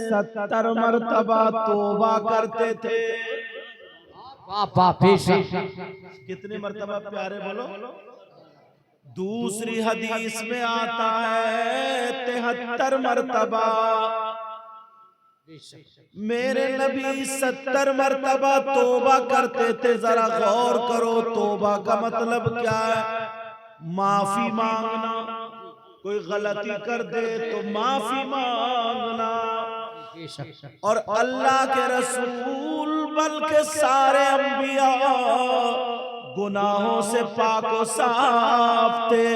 70 मरतबा तौबा करते थे। कितने मरतबा प्यारे बोलो। दूसरी हदीस में आता है 73 मरतबा। मेरे नबी 70 मरतबा तौबा करते थे। जरा गौर करो, तौबा का मतलब क्या है? माफी मांगना। कोई गलती कर दे तो माफी मांगना। और अल्लाह के रसूल बल्कि सारे अंबिया गुनाहों से पाको साफ थे।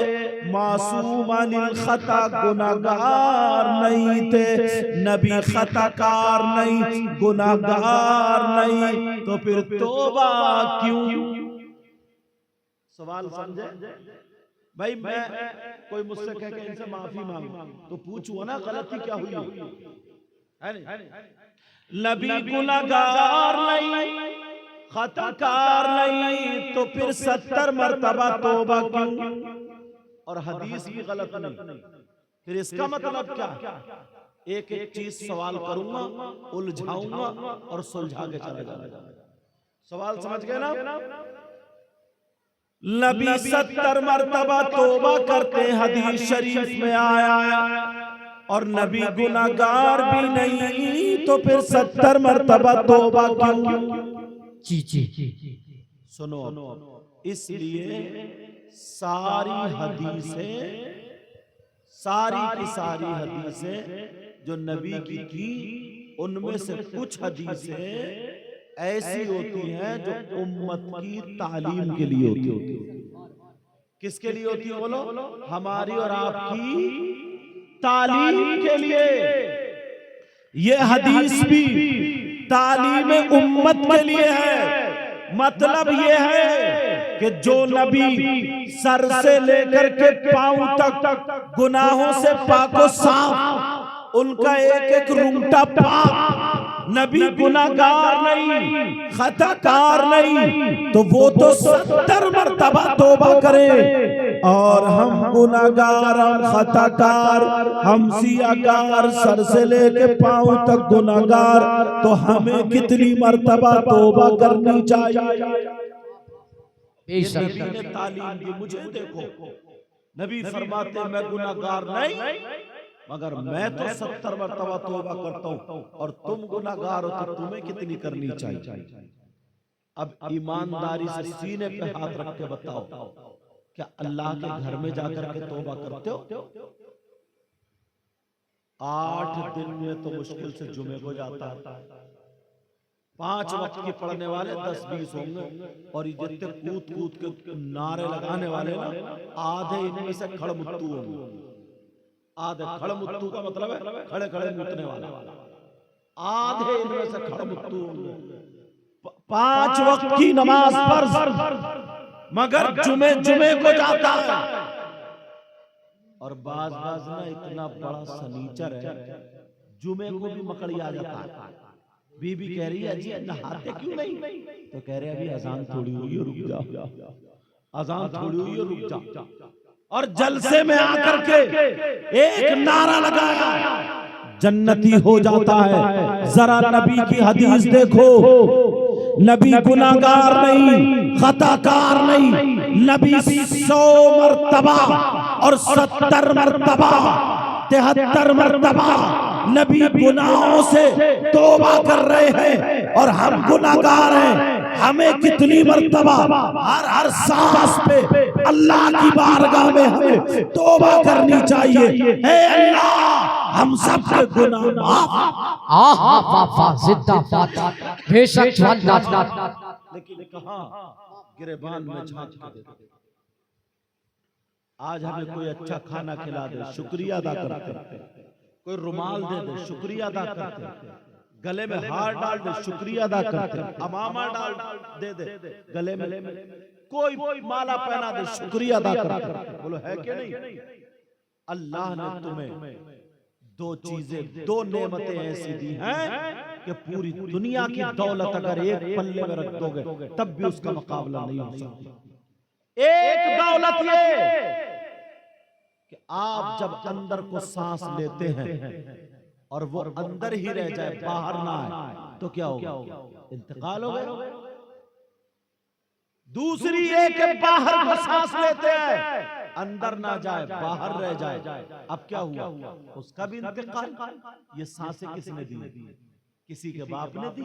मासूम अनिल खता, गुनाहगार नहीं थे। नबी खताकार नहीं, गुनाहगार नहीं, तो फिर तौबा क्यों? सवाल समझे भाई? मैं कोई मुझसे कह के इनसे माफी मांगू तो पूछूं ना गलती क्या हुई है नहीं? नबी गुनाहगार नहीं, खताकार नहीं, तो फिर 70 मरतबा तौबा क्यों? और हदीस भी गलत नहीं। फिर इसका मतलब क्या? एक एक चीज सवाल करूंगा, उलझाऊंगा और सुलझा के चला जाऊंगा। सवाल समझ गए ना? नबी 70 मरतबा तौबा करते, हदीस शरीफ में आया। और नबी गुनाहगार भी नहीं, तो फिर 70 मरतबा तौबा क्यों? जी सुनो, इसलिए सारी हदीसें, सारी की सारी हदीसें जो नबी की थी, उनमें से कुछ हदीसें ऐसी होती हैं जो उम्मत की तालीम के लिए होती है। किसके लिए होती है बोलो? हमारी और आपकी तालीम के लिए। ये हदीस भी तालीम उम्मत के लिए है। मतलब ये है कि जो नबी सर से लेकर के पांव तक गुनाहों से पाको साफ, उनका एक एक रुंगटा पाक। नबी गुनाहगार नहीं, खताकार नहीं, तो वो तो 70 मरतबा तौबा करे। और हम गुनाहगार, हम खताकार, हम सियाकार, सर से लेके पांव तक गुनाहगार, तो हमें कितनी मरतबा तौबा करनी चाहिए? नबी ने तालीम दी। मुझे देखो, नबी फरमाते मैं गुनाहगार नहीं, मगर मैं तो 70 मरतबा तौबा करता हूं, और तुम गुनाहगार हो तो तुम्हें कितनी करनी चाहिए? अब ईमानदारी से सीने पे हाथ रख के बताओ, क्या अल्लाह के घर में जाकर के तौबा करते हो? 8 दिन में तो मुश्किल से जुमे को जाता है। 5 वक्त की पढ़ने वाले 10-20 होंगे, और ये जितने कूद कूद के नारे लगाने वाले ना, आधे इनमें से खड़मुत्तू होंगे। आधे खड़मुत्तू का मतलब है खड़े खड़े मुतने वाला। आधे इनमें से खड़मुत्तू होंगे। 5 वक्त की नमाज फर्ज, मगर जुमे जुमे को जाता है। और बाज ना इतना बड़ा सनीचर है, जुमे को भी मकड़ी आ जाता है। बीबी कह रही है जी नहाते क्यों नहीं? तो कह रहे अभी अजान थोड़ी हुई है, रुक जा। अजान थोड़ी हुई है, रुक जा। और जलसे में आकर के एक नारा लगाया, जन्नती हो जाता है। जरा नबी की हदीस देखो, नबी गुनाहगार नहीं, खताकार नहीं, नबी 100 मरतबा और 70 मरतबा, 73 मरतबा नबी गुनाहों से तौबा कर रहे हैं, और हम गुनाहगार हैं। हमें कितनी मरतबा हर सांस पे अल्लाह की बारगाह में हमें तौबा करनी चाहिए। हे अल्लाह, हम सब के गुनाह माफ। बेशक। लेकिन कहां गिरेबान में झांक के देते। आज हमें कोई अच्छा खाना खिला दे, शुक्रिया अदा करते। कोई रुमाल दे दे, शुक्रिया अदा करते। गले में हार डाल दे, शुक्रिया अदा करते। अमामा डाल दे दे गले में, कोई माला पहना दे, शुक्रिया अदा करते। बोलो है कि नहीं? अल्लाह ने तुम्हें 2 चीजें, 2 नेमतें ऐसी दी हैं कि पूरी दुनिया की दौलत अगर एक पल्ले में रख दोगे तब भी उसका मुकाबला नहीं हो सकता। एक दौलत ये कि आप जब अंदर को सांस लेते हैं और वो अंदर ही रह जाए, बाहर ना आए, तो क्या होगा? इंतकाल हो गया। दूसरी एक बाहर को सांस लेते हैं, अंदर ना जाए, बाहर रह जाए, अब क्या हुआ? उसका भी इंतकाल। ये सांसें किसने दी? किसी के बाप ने दी?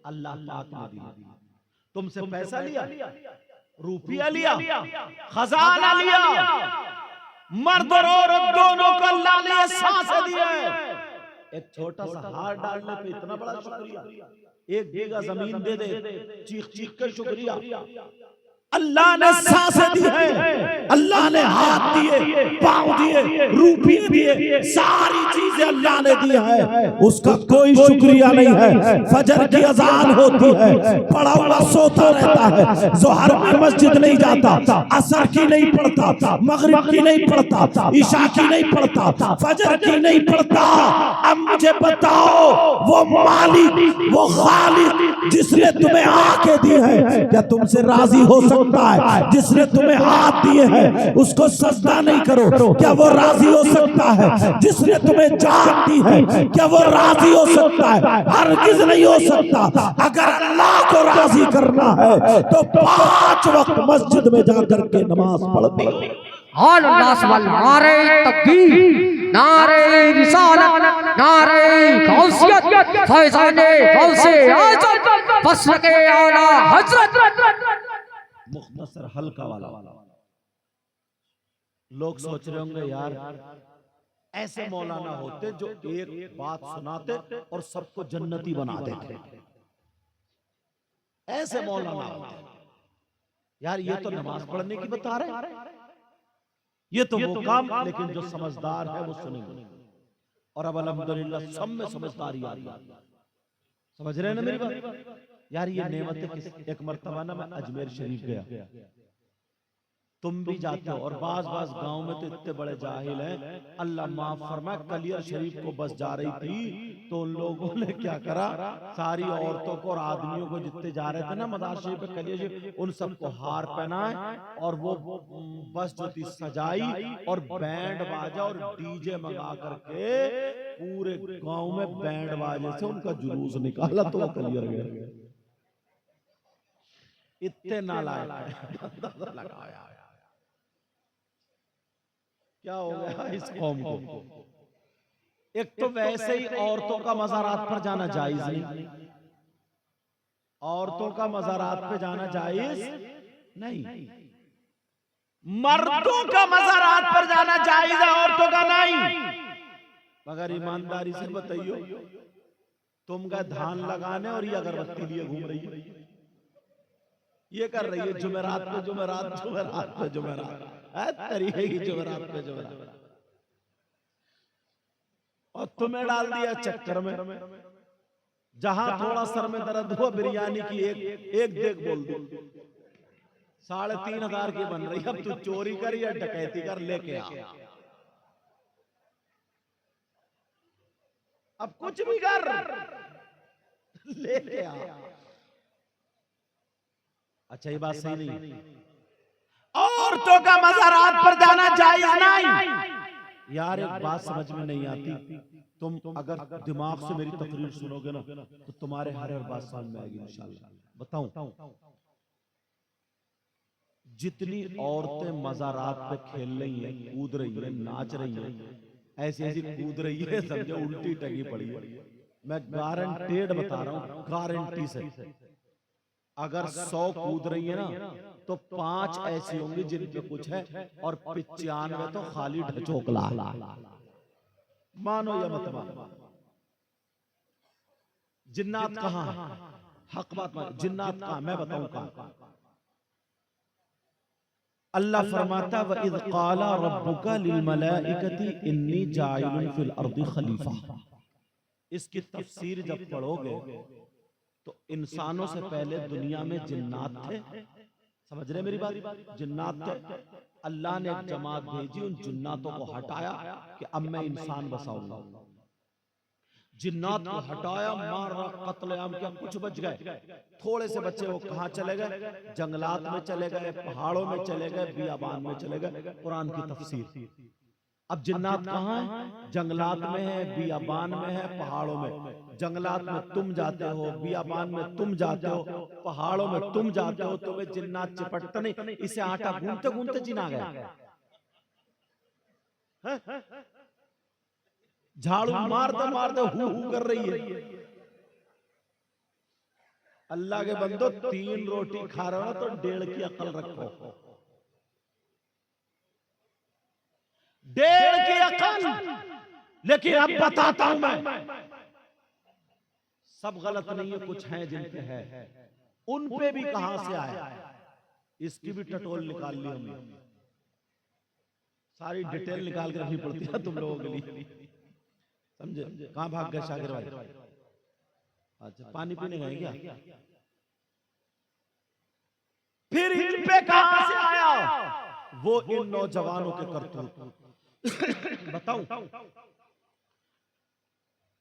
अल्लाह पाक ने दी। तुमसे पैसा लिया, रुपया लिया, खजाना लिया, मर्द और औरत दोनों को अल्लाह ने सांसें दी है। एक छोटा सा हार डालने पे इतना बड़ा शुक्रिया, एक बीघा जमीन दे दे, चीख चीख कर शुक्रिया। अल्लाह ने सांसें दी है, अल्लाह ने हाथ दिए, पांव दिए, रुपये दिए, सारी चीजें अल्लाह ने दी है, उसका कोई शुक्रिया नहीं है। फजर की अजान होती है, पड़ा हुआ सोता रहता है, जोहर में मस्जिद नहीं जाता, असर की नहीं पढ़ता, मगरिब की नहीं पढ़ता, ईशा की नहीं पढ़ता, फजर की नहीं पढ़ता। अब मुझे बताओ, वो मालिक, वो खालिक जिसने तुम्हें आंखें दी है, क्या तुमसे राजी हो सकता है? जिसने तुम्हें हाथ दिए हैं उसको सजदा नहीं करो, क्या वो राजी हो सकता है? जिसने तुम्हें जान दी है, क्या वो राजी हो सकता है? हरगिज़ नहीं हो सकता। अगर अल्लाह को राजी करना है तो 5 वक्त मस्जिद में जाकर के नमाज पढ़नी। नारे तकबीर, नारे रिसालत, नारे गौसियत, फैज़ाने गौसे आज़म, फस्ल-ए आला हज़रत। मुख्तसर हल्का वाला। लोग सोच रहे होंगे यार ऐसे मौलाना होते जो एक बात सुनाते और सबको जन्नती बना देते, ऐसे मौलाना होते। यार ये तो नमाज पढ़ने की बता रहे, ये तो वो काम, लेकिन जो समझदार है वो सुनेंगे। और अब अल्हम्दुलिल्लाह सब में समझदारी आ रही है। समझ रहे हैं ना मेरी बात? यार ये नेमत है। एक मर्तबा ना मैं अजमेर शरीफ गया, तुम भी जाते हो, और बाज गांव में तो इतने बड़े जाहिल हैं, अल्लाह माफ फरमाए। कलियर शरीफ को बस जा रही थी तो उन लोगों ने क्या करा, सारी औरतों को और आदमियों को जितने जा रहे थे ना मदार शरीफ पे, कलियर शरीफ, उन सबको हार पहनाए और वो बस जो थी सजाई और बैंड बाजा और डीजे मंगा करके पूरे गांव में बैंड बाजे से उनका जुलूस निकाला, तो वो कलियर गए। इतने नालायक लगाया। क्या हो गया इस कौम को? एक तो वैसे ही औरतों का मज़ारात पर जाना जायज नहीं, औरतों का मज़ारात पे जाना जायज नहीं, मर्दों का मज़ारात पर जाना जायज है, औरतों का नहीं। मगर ईमानदारी से बताइयो, तुम गए धान लगाने और ये अगरबत्ती लिए घूम रही है, ये कर रही है जुमेरात पे जुमेरात, जुमेरात पे जुमेरात, तरीके की जुमेरात पे जुमेरात, और तुम्हें डाल दिया चक्कर में। जहां थोड़ा सर में दर्द हुआ, बिरयानी की एक देख बोल दो, 3,500 की बन रही, अब तू चोरी कर या डकैती कर, लेके आ, अब कुछ भी कर, लेके आ। अच्छा ये बात सही नहीं, औरतों का मज़ारात पर जाना जायज नहीं। यार एक बात समझ में नहीं आती, तुम अगर दिमाग से मेरी तकरीर सुनोगे ना तो तुम्हारे हर बात समझ में आएगी इंशाल्लाह। बताऊं, जितनी औरतें मज़ारात पे खेल रही हैं, कूद रही हैं, नाच रही हैं, ऐसी ऐसी कूद रही है, समझो उल्टी टंगी पड़ी है। मैं गारंटेड बता रहा हूं, गारंटी से, अगर 100 कूद रही है ना तो 5 ऐसी होंगी जिनमें कुछ है और 95 तो खाली ढचोकला। मानो या मत मानो, जिन्नात कहां है? हक बात मानो, जिन्नात कहां? मैं बताऊं कहां। अल्लाह फरमाता व इज़ क़ाला रब्बुका लिल मलाइकति इन्नी जाइलुन फिल अर्दि खलीफा। इसकी तफसीर जब पढ़ोगे तो इंसानों से पहले दुनिया में जिन्नात थे। समझ रहे मेरी बात? जिन्नात थे, अल्लाह ने एक जमात भेजी, उन जिन्नातों को हटाया कि अब मैं इंसान बसाऊंगा। जिन्नात को हटाया, मारा, कत्लेआम किया, कुछ बच गए, थोड़े से बच्चे, वो कहां चले गए? जंगलात में चले गए, पहाड़ों में चले गए, बियाबान में चले गए। कुरान की तफसीर, अब जिन्नात कहाँ है? जंगलात में है, बियाबान में है, पहाड़ों में। जंगलात में तुम जाते हो, बियाबान में तुम जाते हो, पहाड़ों में तुम जाते हो, तुम्हें जिन्नात चिपटते नहीं। इसे आटा गूंथते गूंथते जिना गया। झाड़ू मारते मारते हु हु कर रही है। अल्लाह के बंदो, 3 रोटी खा रहे हो तो 1.5 की अकल रखो। 1.5 की अकल। लेकिन अब बताता हूं मैं, सब गलत नहीं है, कुछ हैं जिनके है, उन पे भी कहां से आया, इसकी भी टटोल निकाल ली हमने। सारी डिटेल निकाल के रखनी पड़ती है तुम लोगों के लिए, समझे? कहां भाग गए शागिर भाई? अच्छा, पानी पीने गए क्या? फिर इन पे कहां से आया? वो इन नौजवानों के करतूत। बताऊं,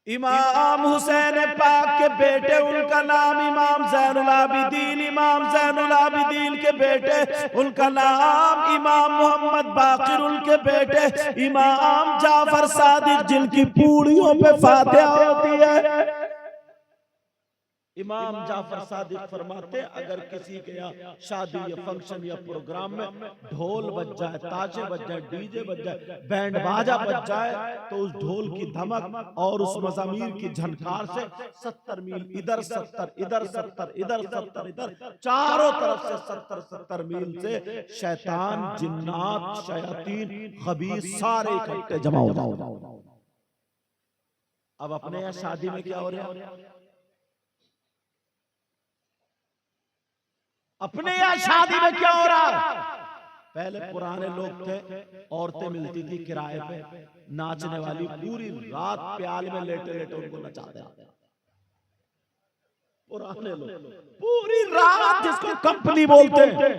इमाम हुसैन पाक के बेटे, उनका नाम इमाम ज़ैनुल आबिदीन। इमाम ज़ैनुल आबिदीन के बेटे, उनका नाम इमाम मोहम्मद बाकिर। उनके बेटे इमाम जाफर सादिक, जिनकी पूड़ियों पे फातिहा होती है। इमाम जाफर सादिक फरमाते, अगर किसी के यहाँ शादी या फंक्शन या प्रोग्राम में ढोल बज जाए, ताजे बज जाए, डीजे बज जाए, बैंड बाजा बज जाए, तो उस ढोल की धमक और उस मज़ामीर की झनकार से 70 मील इधर, 70 इधर, 70 इधर, 70 इधर, चारों तरफ से 70 मील से शैतान, जिन्नात, शयातीन, खबीस सारे इकट्ठे जमा हो जाओ। अब अपने यहाँ शादी में क्या हो रहा है? अपने यहाँ शादी में क्या हो रहा है? पहले पुराने लोग थे, औरतें मिलती थी किराए पे, नाचने वाली, पूरी रात प्याल में लेटे लेटे उनको नचाते। पुराने लोग पूरी रात, जिसको कंपनी बोलते हैं।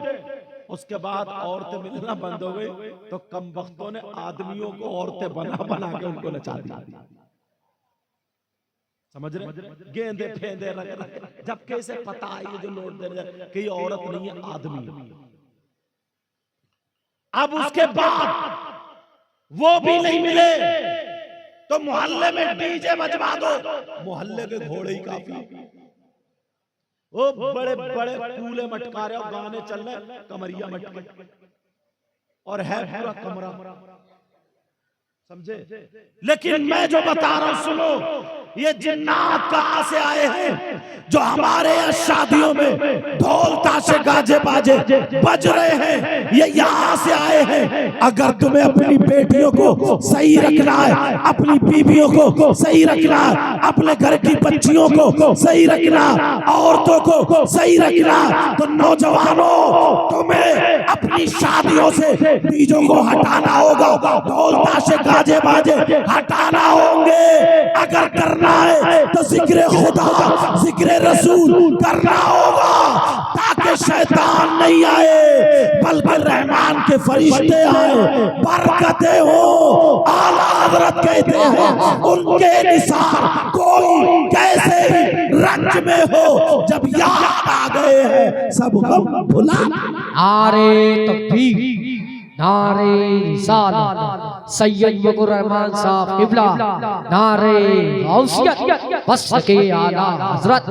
उसके बाद औरतें मिलना बंद हो गई, तो कमबख्तों ने आदमियों को औरतें बना बना के उनको नचा दिया। समझ रहे? गेंदे फेंदे रख रख, जबकि इसे पता है ये जो नोट दे रहे कि औरत नहीं है, आदमी। अब उसके बाद वो भी नहीं मिले तो मोहल्ले में डीजे बजवा दो। मोहल्ले के घोड़े ही काफी। वो बड़े बड़े कूले मटकारे और गाने चल रहे, कमरिया मटके, और है पूरा कमरा, समझे? लेकिन मैं जो बता रहा हूं सुनो, ये जिन्नात कहां से आए हैं? जो हमारे यहाँ शादियों में ढोल ताशे गाजे बाजे बज रहे हैं, ये यहाँ से आए हैं। अगर तुम्हें अपनी बेटियों को सही रखना है, अपनी बीवियों को सही रखना है, अपने घर की बच्चियों को सही रखना, औरतों को सही रखना, तो नौजवानों, तुम्हें अपनी शादियों से बीजों को हटाना होगा, ढोल ताशे गाजे बाजे हटाना होंगे। अगर करना है तो जिक्र खुदा, जिक्र रसूल करना होगा, ताकि शैतान नहीं आए बल्कि रहमान के फरिश्ते आए, बरकतें हो। आला हज़रत कहते हैं, उनके निसार कोई कैसे रंज में हो, जब याद आ गए हैं सब गम भुला। नारे तकबीर, नारे रिसालत, सैयद वक़ुर रहमान साहब क़िबला, नारे गौसियत, बस के आला हज़रत।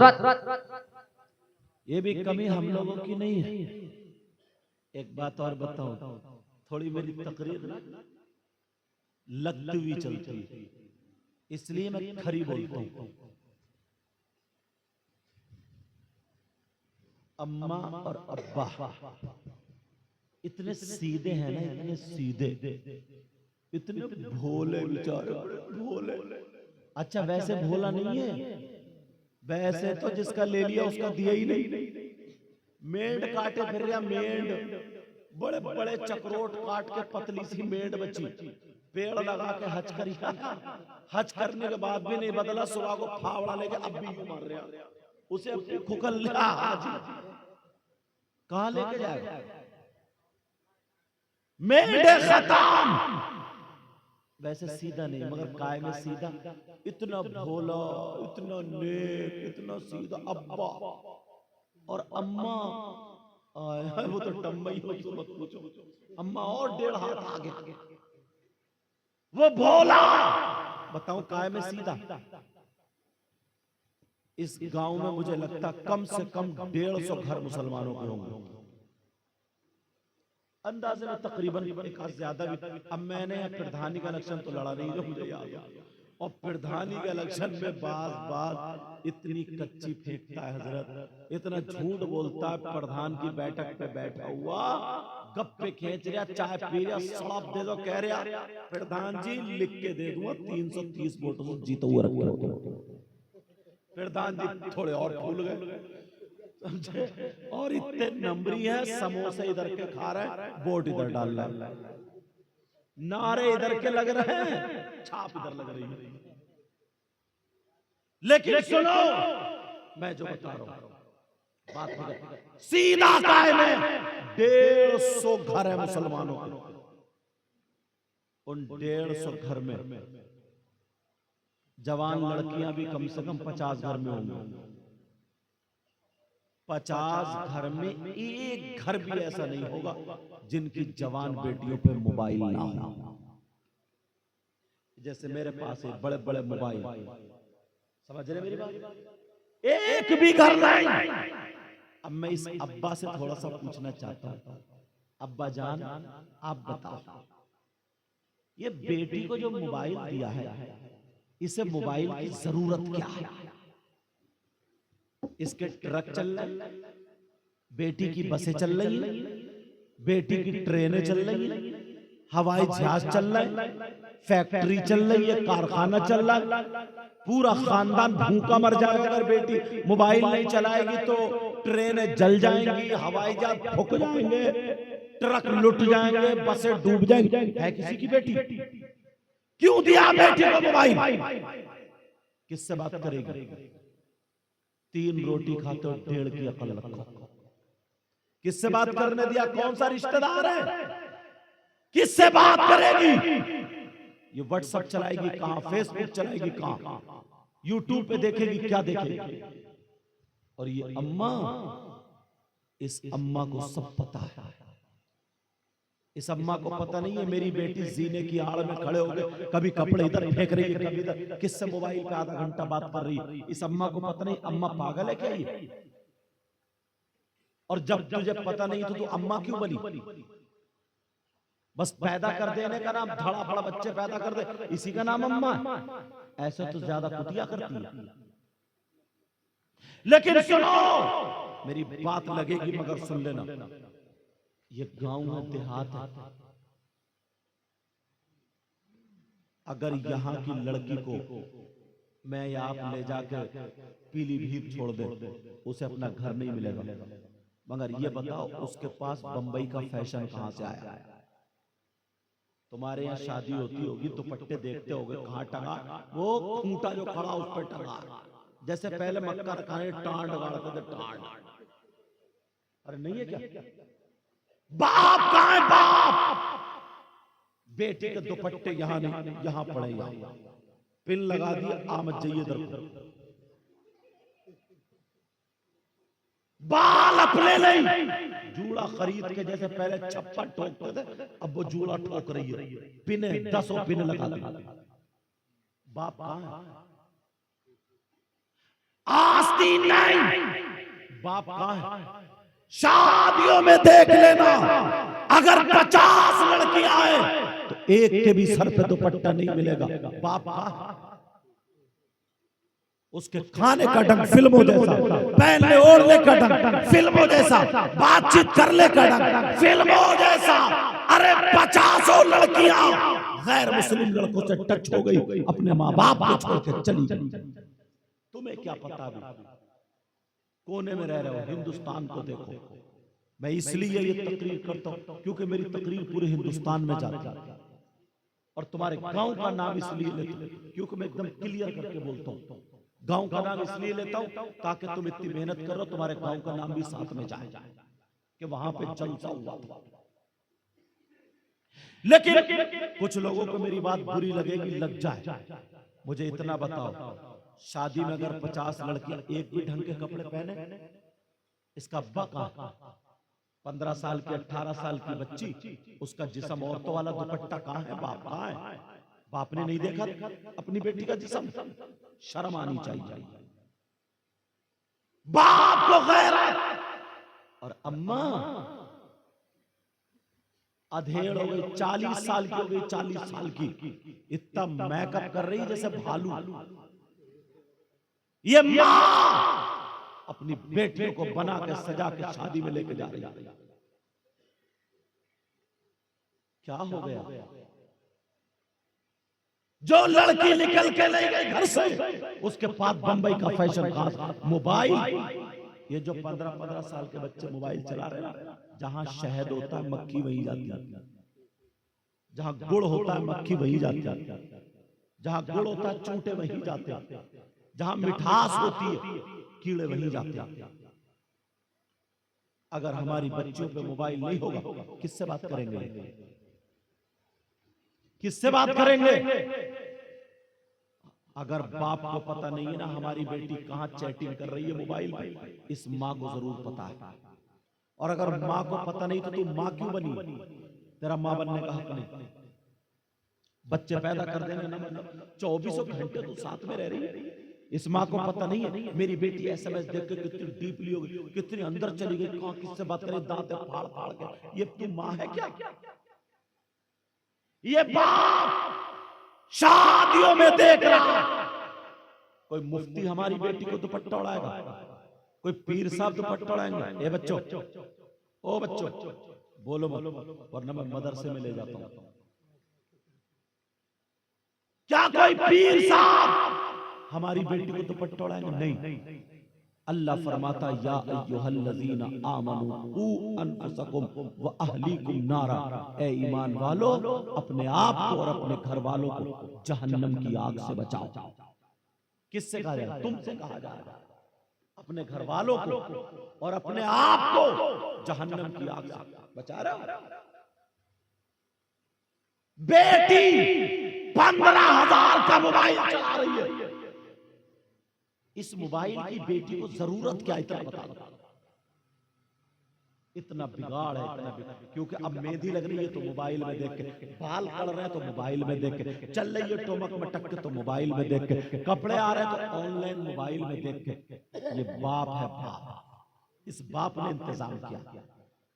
ये भी कमी हम लोगों की नहीं है। एक बात और बताऊं, थोड़ी मेरी तकरीर लगती हुई चलती है, इसलिए मैं खरी बोलता हूं। अम्मा और अब्बा इतने सीधे हैं ना, इतने सीधे, इतने भोले, बेचारे भोले। अच्छा, वैसे भोला नहीं है, वैसे तो जिसका ले लिया उसका दिया ही नहीं। मेंढ काटे फिर रहा, मेंढ, बड़े बड़े चक्रोट काट के पतली सी मेंढ बची, पेड़ लगा के हज करी, हज करने के बाद भी नहीं बदला, सुबह को फावड़ा लेके अब भी यूं मार रहा, उसे खुकल लिया। कहां लेके जाएगा? मेंढ खत्म। वैसे सीधा नहीं, मगर काय में सीधा, इतना भोला, इतना नेक, इतना सीधा। अब्बा और अम्मा, वो तो टम्बई हो, तो मत पूछो। अम्मा और 1.5 हाथ आगे। वो भोला। बताऊं काय में सीधा। इस गांव में मुझे लगता कम से कम 150 घर मुसलमानों के होंगे, अंदाजे में तकरीबन एक आध ज्यादा भी। अब मैंने प्रधानी का इलेक्शन तो लड़ा नहीं, जो मुझे याद है, और प्रधानी के इलेक्शन में बात इतनी कच्ची फेंकता है हजरत, इतना झूठ बोलता है। प्रधान की बैठक पे बैठा हुआ गप्पे खींच रहा, चाय पी रहा, सौंप दे दो, कह रहा प्रधान जी लिख के दे दूंगा 330 वोटों से जीतो हुआ रखे हो। प्रधान जी थोड़े और फूल गए, समझे, और इतने नंबरी है, समोसे इधर के खा रहे हैं, वोट इधर डाल रहा है, नारे इधर के लग रहे हैं, छाप इधर लग रही है। लेकिन सुनो, मैं जो बता रहा हूं बात सीधा काय में 150 घर है मुसलमानों के। उन 150 घर में जवान लड़कियां भी कम से कम 50 घर में होंगी। 50 घर में एक घर भी ऐसा नहीं होगा जिनकी जवान बेटियों पे मोबाइल ना हो। जैसे मेरे पास है बड़े बड़े मोबाइल, समझ रहे मेरी बात, एक भी घर नहीं। अब मैं इस अब्बा से थोड़ा सा पूछना चाहता हूं, अब्बा जान आप बताओ, ये बेटी को जो मोबाइल दिया है, इसे मोबाइल की जरूरत क्या है? इसके ट्रक चल रहे, बेटी की बसें चल रही, बेटी की ट्रेनें चल रही, हवाई जहाज चल रहे, फैक्ट्री चल रही है, कारखाना चल रहा है, पूरा खानदान भूखा मर जाएगा अगर बेटी मोबाइल नहीं चलाएगी तो। ट्रेनें जल जाएंगी, हवाई जहाज फूक जाएंगे, ट्रक लुट जाएंगे, बसें डूब जाएंगी। है किसी की बेटी? क्यों दिया बेटी को मोबाइल? किससे बात करेगी? 3 रोटी खाते हो 1.5 की अकल रखो। किससे बात करने दिया? कौन सा रिश्तेदार है? किससे बात करेगी? ये व्हाट्सएप चलाएगी कहां, फेसबुक चलाएगी कहां, यूट्यूब पे देखेगी क्या देखेगी? और ये अम्मा, इस अम्मा को सब पता है। इस अम्मा को पता नहीं है मेरी बेटी जीने की आड़ में खड़े हो गए, कभी कपड़े इधर फेंक रही है, कभी इधर, किससे मोबाइल पे आधा घंटा बात कर रही है। इस अम्मा को पता नहीं अम्मा पागल है क्या ये? और जब तुझे पता नहीं तो तू अम्मा क्यों बनी? बस पैदा कर देने का नाम, धड़ा फड़ा बच्चे पैदा कर दे, इसी का नाम अम्मा? ऐसे तो ज्यादा कुतिया करती है। लेकिन सुनो, मेरी बात लगेगी मगर सुन लेना, ये गांव है, देहात है। अगर यहां की लड़की को मैं या आप ले जाकर पीलीभीत छोड़ दे, उसे अपना घर नहीं मिलेगा। मगर ये बताओ उसके पास बंबई का फैशन कहां से आया? तुम्हारे यहाँ शादी होती होगी, दुपट्टे देखते होगे कहां टंगा, वो खूंटा जो खड़ा उस पर टंगा, जैसे पहले मक्का रखाने टांड गाड़ते थे, टांड। अरे नहीं है क्या? बाप कहां है? बाप बेटे के दुपट्टे यहां नहीं, यहां पड़े, यहां पिन लगा दिया, आमद जाइए इधर। बाल अपने नहीं, जूड़ा खरीद के, जैसे पहले छप्पा ठोकते थे, अब वो जूड़ा ठोक रही है, पिने 10 पिन लगा दी। बाप कहां है? आस्तीन नहीं, बाप कहां है? शादियों में देख लेना, अगर 50 लड़कियां आए तो एक के भी सर पे दुपट्टा नहीं मिलेगा। बाप कहां? उसके खाने का ढंग फिल्मों जैसा, पहनने ओढ़ने का ढंग फिल्मों जैसा, बातचीत करने का ढंग फिल्मों जैसा। अरे 50 लड़कियां गैर मुस्लिम लड़कों से टच हो गई, अपने माँ बाप को छोड़ के चली गई। तुम्हें क्या पता? भी कोने में रह रहे हो, हिंदुस्तान को देखो। मैं इसलिए ये तकरीर करता हूं क्योंकि मेरी तकरीर पूरे हिंदुस्तान में जाती है, और तुम्हारे गांव का नाम इसलिए लेता हूं क्योंकि मैं एकदम क्लियर करके बोलता हूं। गांव का नाम इसलिए लेता हूं ताकि तुम इतनी मेहनत करो, तुम्हारे गांव का नाम भी साथ में जाए कि वहां पे जलसा हुआ था। लेकिन कुछ लोगों को मेरी बात बुरी लगेगी, लग जाए। मुझे इतना बताओ, शादी में अगर 50 लड़कियां एक भी ढंग के कपड़े पहने, इसका अब्बा कहां? 15 साल की 18 साल की बच्ची, उसका जिस्म औरतों वाला दुपट्टा कहां है? बाप कहां है? बाप ने नहीं देखा अपनी बेटी का जिस्म? शर्म आनी चाहिए। बाप को गैरत। और अम्मा अधेड़ हो गई, 40 साल की हो गई, 40 साल की, इतना मेकअप कर रही जैसे भालू। ये मां अपनी बेटियों को बना के सजा के शादी में लेके जा रही है। क्या हो गया? जो लड़की निकल के ले गई घर से, उसके बाद बंबई का फैशन कहां? मोबाइल। ये जो 15-15 साल के बच्चे मोबाइल चला रहे हैं, जहां शहद होता है मक्खी वहीं जाती है, जहां गुड़ होता है मक्खी वहीं जाती है, जहां गुड़ होता है चूंटे वहीं जाते हैं, जहां मिठास होती है कीड़े वहीं जाते हैं। अगर हमारी बच्चियों पे मोबाइल नहीं होगा, किससे बात करेंगे? किससे बात करेंगे? अगर बाप को पता नहीं है ना हमारी बेटी कहां चैटिंग कर रही है मोबाइल पे, इस माँ को जरूर पता है। और अगर माँ को पता नहीं तो तू माँ क्यों बनी? तेरा माँ बनने का हक नहीं। बच्चे पैदा कर देंगे ना, 24 घंटे तू साथ में रह रही है। इस माँ को पता नहीं है मेरी बेटी SMS देख के कितनी डीपली हो गई, कितनी अंदर चली गई, कहां किससे बात करे, दांत फाड़ फाड़ के। ये तू माँ है क्या? ये बाप शादियों में देख रहा, कोई मुफ्ती हमारी बेटी को दुपट्टा उड़ाएगा, कोई पीर साहब दुपट्टा उड़ाएंगे। ये बच्चों, ओ बच्चों, बोलो बोलो, वरना मैं मदरसे में ले जाता हूं। क्या कोई पीर साहब हमारी बेटी को दुपट्टा उड़ाएंगे? नहीं। अल्लाह फरमाता या अय्युहल्लज़ीना आमनू क़ू अनफुसकुम व अहलीकुम नारा, ए ईमान वालो अपने आप को और अपने घर वालों को जहन्नम की आग से बचाओ। किससे कहा जा रहा है? तुमसे कहा जा रहा है। अपने घर वालों को और अपने आप को जहन्नम की आग से बचा रहा। बेटी 15,000 का मोबाइल चला रही है। इस मोबाइल की बेटी को जरूरत क्या? इतना बता दो। इतना बिगाड़ है, इतना बिगाड़। क्योंकि अब मेहंदी लग रही है तो मोबाइल में देख के, बाल कड़ रहे हैं तो मोबाइल में देख के, चल रही है टोमक मटक के तो मोबाइल में देख के, कपड़े आ रहे हैं तो ऑनलाइन मोबाइल में देख के। ये बाप है, बाप। इस बाप ने इंतजाम किया।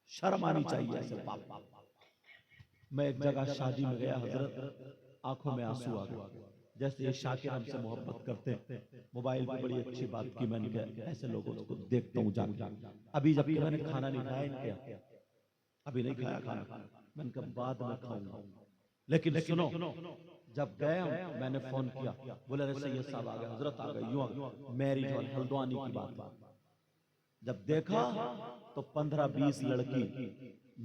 शर्म आनी चाहिए ऐसे बाप। मैं एक जगह शादी में गया, हजरत आंखों में आंसू आ गए। जैसे ये शाकिर हमसे मोहब्बत करते हैं, मोबाइल पे बड़ी अच्छी बात की। मैंने कहा ऐसे लोगों को देखता हूँ जाके। अभी जबकि मैंने खाना नहीं खाया इनके, अभी नहीं खाया खाना, मैंने कहा बाद में खाऊंगा। लेकिन सुनो, जब गया मैंने फोन किया, बोले अरे सैयद साहब आ गए, हजरत आ गए, यूं आ गए, मैरिज हॉल हल्द्वानी की बात। जब देखा तो 15-20 लड़की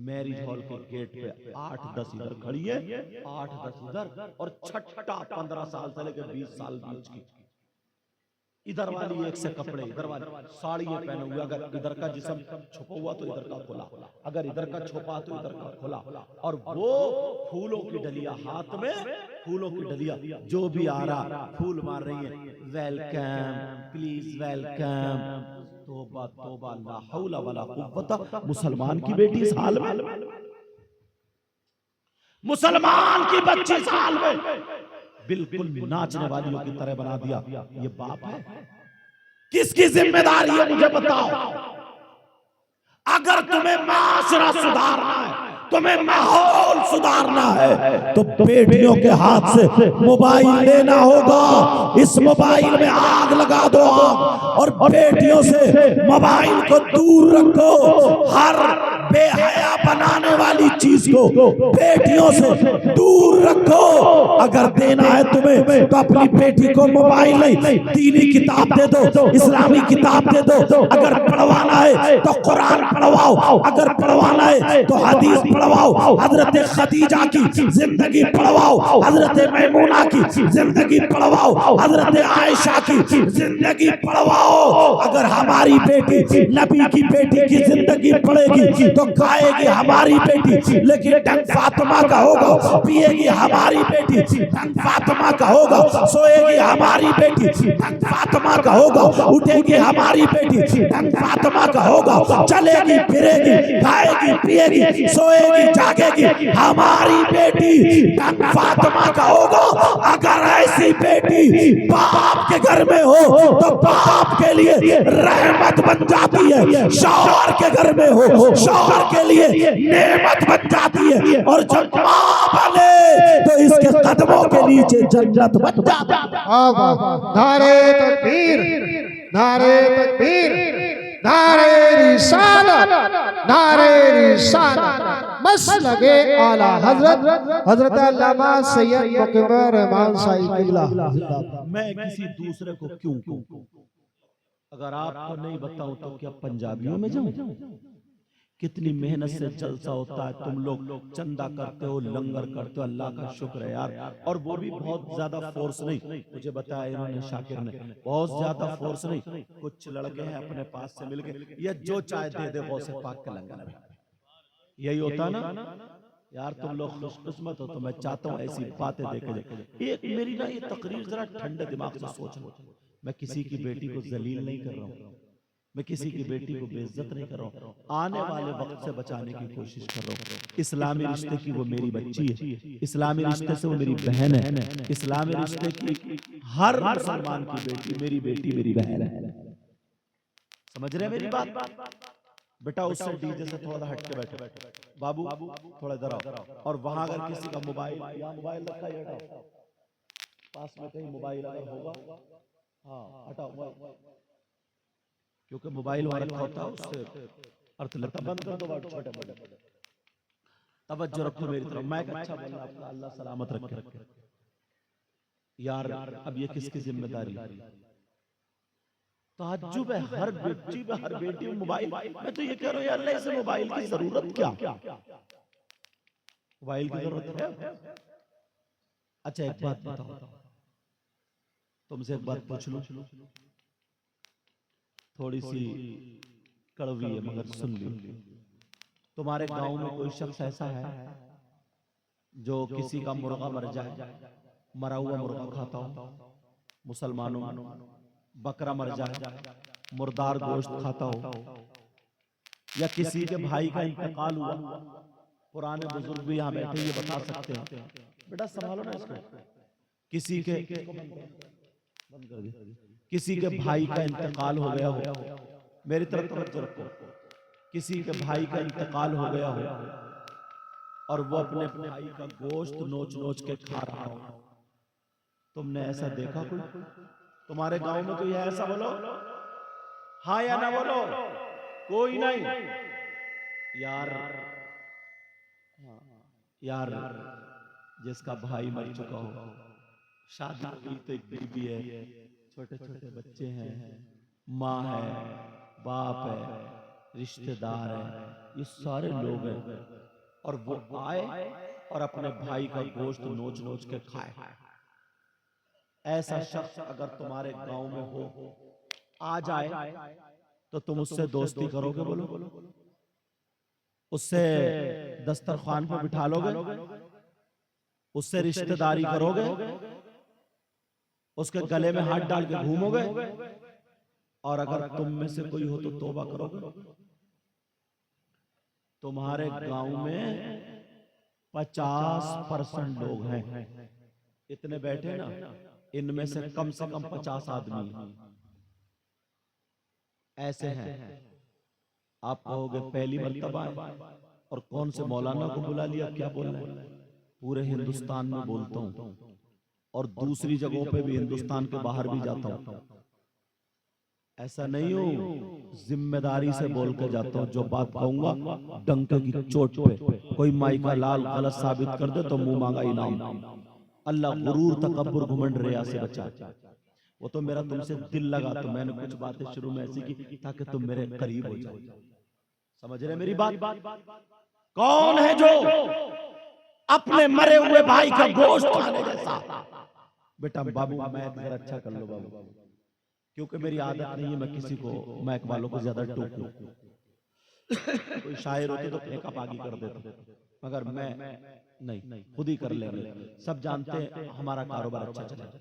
मैरिज हॉल के गेट पे 8-10 इधर खड़ी है, 8-10 इधर, और छठा 15 साल से लेकर 20 साल बीच की। इधर वाली एक से कपड़े, इधर वाली साड़ी पहने हुए, अगर इधर का जिस्म छुपा हुआ तो इधर का खुला, अगर इधर का छुपा तो इधर का खुला। और वो फूलों की डलिया हाथ में, फूलों की डलिया, जो भी आ रहा फूल मार रही है, वेलकम प्लीज वेलकम। तौबा तौबा, ला हौला वला कुव्वता। मुसलमान की बेटी इस हाल में, मुसलमान की बच्ची इस हाल में, बिल्कुल नाचने वालियों की तरह बना दिया। ये बाप है? किसकी जिम्मेदारी है मुझे बताओ? अगर तुम्हें माशरा सुधारना है, तुम्हें माहौल सुधारना है, तो बेटियों के हाथ से मोबाइल लेना होगा। इस मोबाइल में आग लगा दो, आग, और बेटियों से मोबाइल को दूर रखो। हर बेहया बनाने वाली चीज को बेटियों से दूर रखो। अगर देना है तुम्हें तो अपनी बेटी को मोबाइल नहीं, दीनी किताब दे दो, इस्लामी किताब दे दो। अगर पढ़वाना है तो कुरान पढ़वाओ, अगर पढ़वाना है तो हदीस पढ़वाओ। हजरत खदीजा की जिंदगी पढ़वाओ, हजरत मैमूना की जिंदगी पढ़वाओ, हजरत आयशा की जिंदगी पढ़वाओ। अगर हमारी बेटी नबी की बेटी की जिंदगी पढ़ेगी तो तो खाएगी हमारी बेटी, लेकिन ढंग फातिमा का होगा। पिएगी हमारी बेटी, ढंग फातिमा का होगा। सोएगी हमारी बेटी, ढंग फातिमा का होगा। उठेगी हमारी बेटी, ढंग फातिमा का होगा। चलेगी फिरेगी, खाएगी पिएगी, सोएगी जागेगी हमारी बेटी, ढंग फातिमा का होगा। अगर ऐसी बेटी बाप के घर में हो तो बाप के लिए रहमत बन जाती है, शौहर के घर में हो शौहर के लिए नेमत बन जाती है, और जब मां बने तो इसके कदमों के नीचे जन्नत बन जाती है। नारे तकबीर, नारे तकबीर, नारे रिसालत, नारे रिसालत। मसलके आला हजरत हजरत अल्लामा सैयद मुकम्मल रहमान साहिब किबला। मैं किसी दूसरे को क्यों कहूं? अगर आपको नहीं बताऊं तो क्या पंजाबियों में जाऊं? कितनी मेहनत से जलसा होता है, तुम लोग चंदा करते हो, लंगर करते हो, अल्लाह का शुक्र है यार। और वो भी बहुत ज्यादा फोर्स नहीं, मुझे बताया इन्होंने शाकिर ने, बहुत ज्यादा फोर्स नहीं, कुछ लड़के हैं अपने पास से मिलके, या जो चाय दे दे वो से पाक के लंगर में, यही होता ना यार। तुम लोग खुशकिस्मत हो, तो मैं चाहता हूँ ऐसी बातें देखे। एक मेरी ना ये तकरीर जरा ठंडे दिमाग से सोचना, मैं किसी की बेटी को जलील नहीं कर रहा हूँ, मैं किसी की बेटी को बेइज्जत नहीं कर रहा हूँ, आने वाले वक्त से बचाने की कोशिश कर रहा हूँ। इस्लामी रिश्ते की वो मेरी बच्ची है, इस्लामी रिश्ते से वो मेरी बहन है, इस्लामी रिश्ते की हर मुसलमान की बेटी मेरी बेटी, मेरी बहन है। समझ रहे मेरी बात? बेटा उससे डीजे से थोड़ा हट के बैठो, बाबू थोड़ा इधर आओ। और वहां अगर किसी का मोबाइल, या मोबाइल रखा है हटाओ, पास में कहीं मोबाइल अगर होगा, हाँ हटाओ, क्योंकि मोबाइल वहां रखा होता है उससे अर्थ लगता। बंद कर दो बात, छोटे बड़े तवज्जो रखो मेरी तरफ। मैं अच्छा बोलना, आपका अल्लाह सलामत रखे यार। अब ये किसकी जिम्मेदारी? ताज्जुब है, हर बेटी में हर बेटी में मोबाइल। मैं तो ये कह रहा हूँ यार, अल्लाह से मोबाइल की जरूरत क्या? मोबाइल की जरूरत है? अच्छा एक बात बताओ, तुमसे एक बात पूछ लूं, थोड़ी सी कड़वी है मगर सुन ली। तुम्हारे गांव में कोई शख्स ऐसा है जो किसी का मुर्गा मर जाए, मरा हुआ मुर्गा खाता हो? मुसलमानों में बकरा मर जाए, मुर्दार गोश्त खाता हो? या किसी के भाई का इंतकाल हुआ, पुराने बुजुर्ग भी यहाँ बैठे ये बता सकते हैं, बेटा संभालो ना इसको, किसी के बंद कर दिया, किसी के भाई का इंतकाल हो गया हो, मेरी तरफ तवज्जो रखो, किसी के भाई का इंतकाल हो गया हो और वो अपने भाई का गोश्त नोच नोच के खा रहा हो, तुमने ऐसा देखा? कोई तुम्हारे गांव में कोई है ऐसा? बोलो हाँ या ना बोलो। कोई नहीं यार। यार जिसका भाई मर चुका हो, शादी हुई तो एक बीबी है, छोटे छोटे बच्चे हैं, माँ है, बाप है, रिश्तेदार है, ये सारे लोग हैं, और वो आए और अपने भाई का गोश्त नोच नोच के खाए। ऐसा शख्स अगर तुम्हारे गांव में हो, आ जाए, तो तुम उससे दोस्ती करोगे? बोलो, उससे दस्तरखान पर बिठा लोगे? उससे रिश्तेदारी करोगे? उसके गले में हाथ डाल के घूमोगे? और अगर तुम में से कोई हो तो तौबा करोगे? तुम्हारे गांव में 50% लोग हैं, इतने बैठे ना, इनमें से कम 50 आदमी ऐसे हैं। आप कहोगे पहली मर्तबा है, और कौन से मौलाना को बुला लिया, क्या बोलना है? पूरे हिंदुस्तान में बोलता हूं, और दूसरी जगहों पे भी, हिंदुस्तान के बाहर भी जाता हूं। ऐसा नहीं हो, जिम्मेदारी से बोल कर जाता हूं। जो बात कहूंगा डंके की चोट पे कोई माई का लाल गलत साबित कर दे तो मुंह मांगा इनाम। अल्लाह गुरूर तकब्बुर घमंड रिया से बचा। वो तो मेरा तुमसे दिल लगा, तो मैंने कुछ बातें शुरू में ऐसी की ताकि तुम मेरे करीब हो जाओ। समझ रहे मेरी बात? कौन है जो अपने मरे हुए भाई का गोश्त खाने जैसा? बेटा बाबू मैं जरा अच्छा कर लो बाबू, क्योंकि मेरी आदत नहीं है मैं किसी को, मैक वालों को ज्यादा टोकूं। कोई शायर होते तो फेंका पागी कर देते, मगर मैं नहीं, खुद ही कर लेंगे। सब जानते हैं हमारा कारोबार अच्छा चलेगा।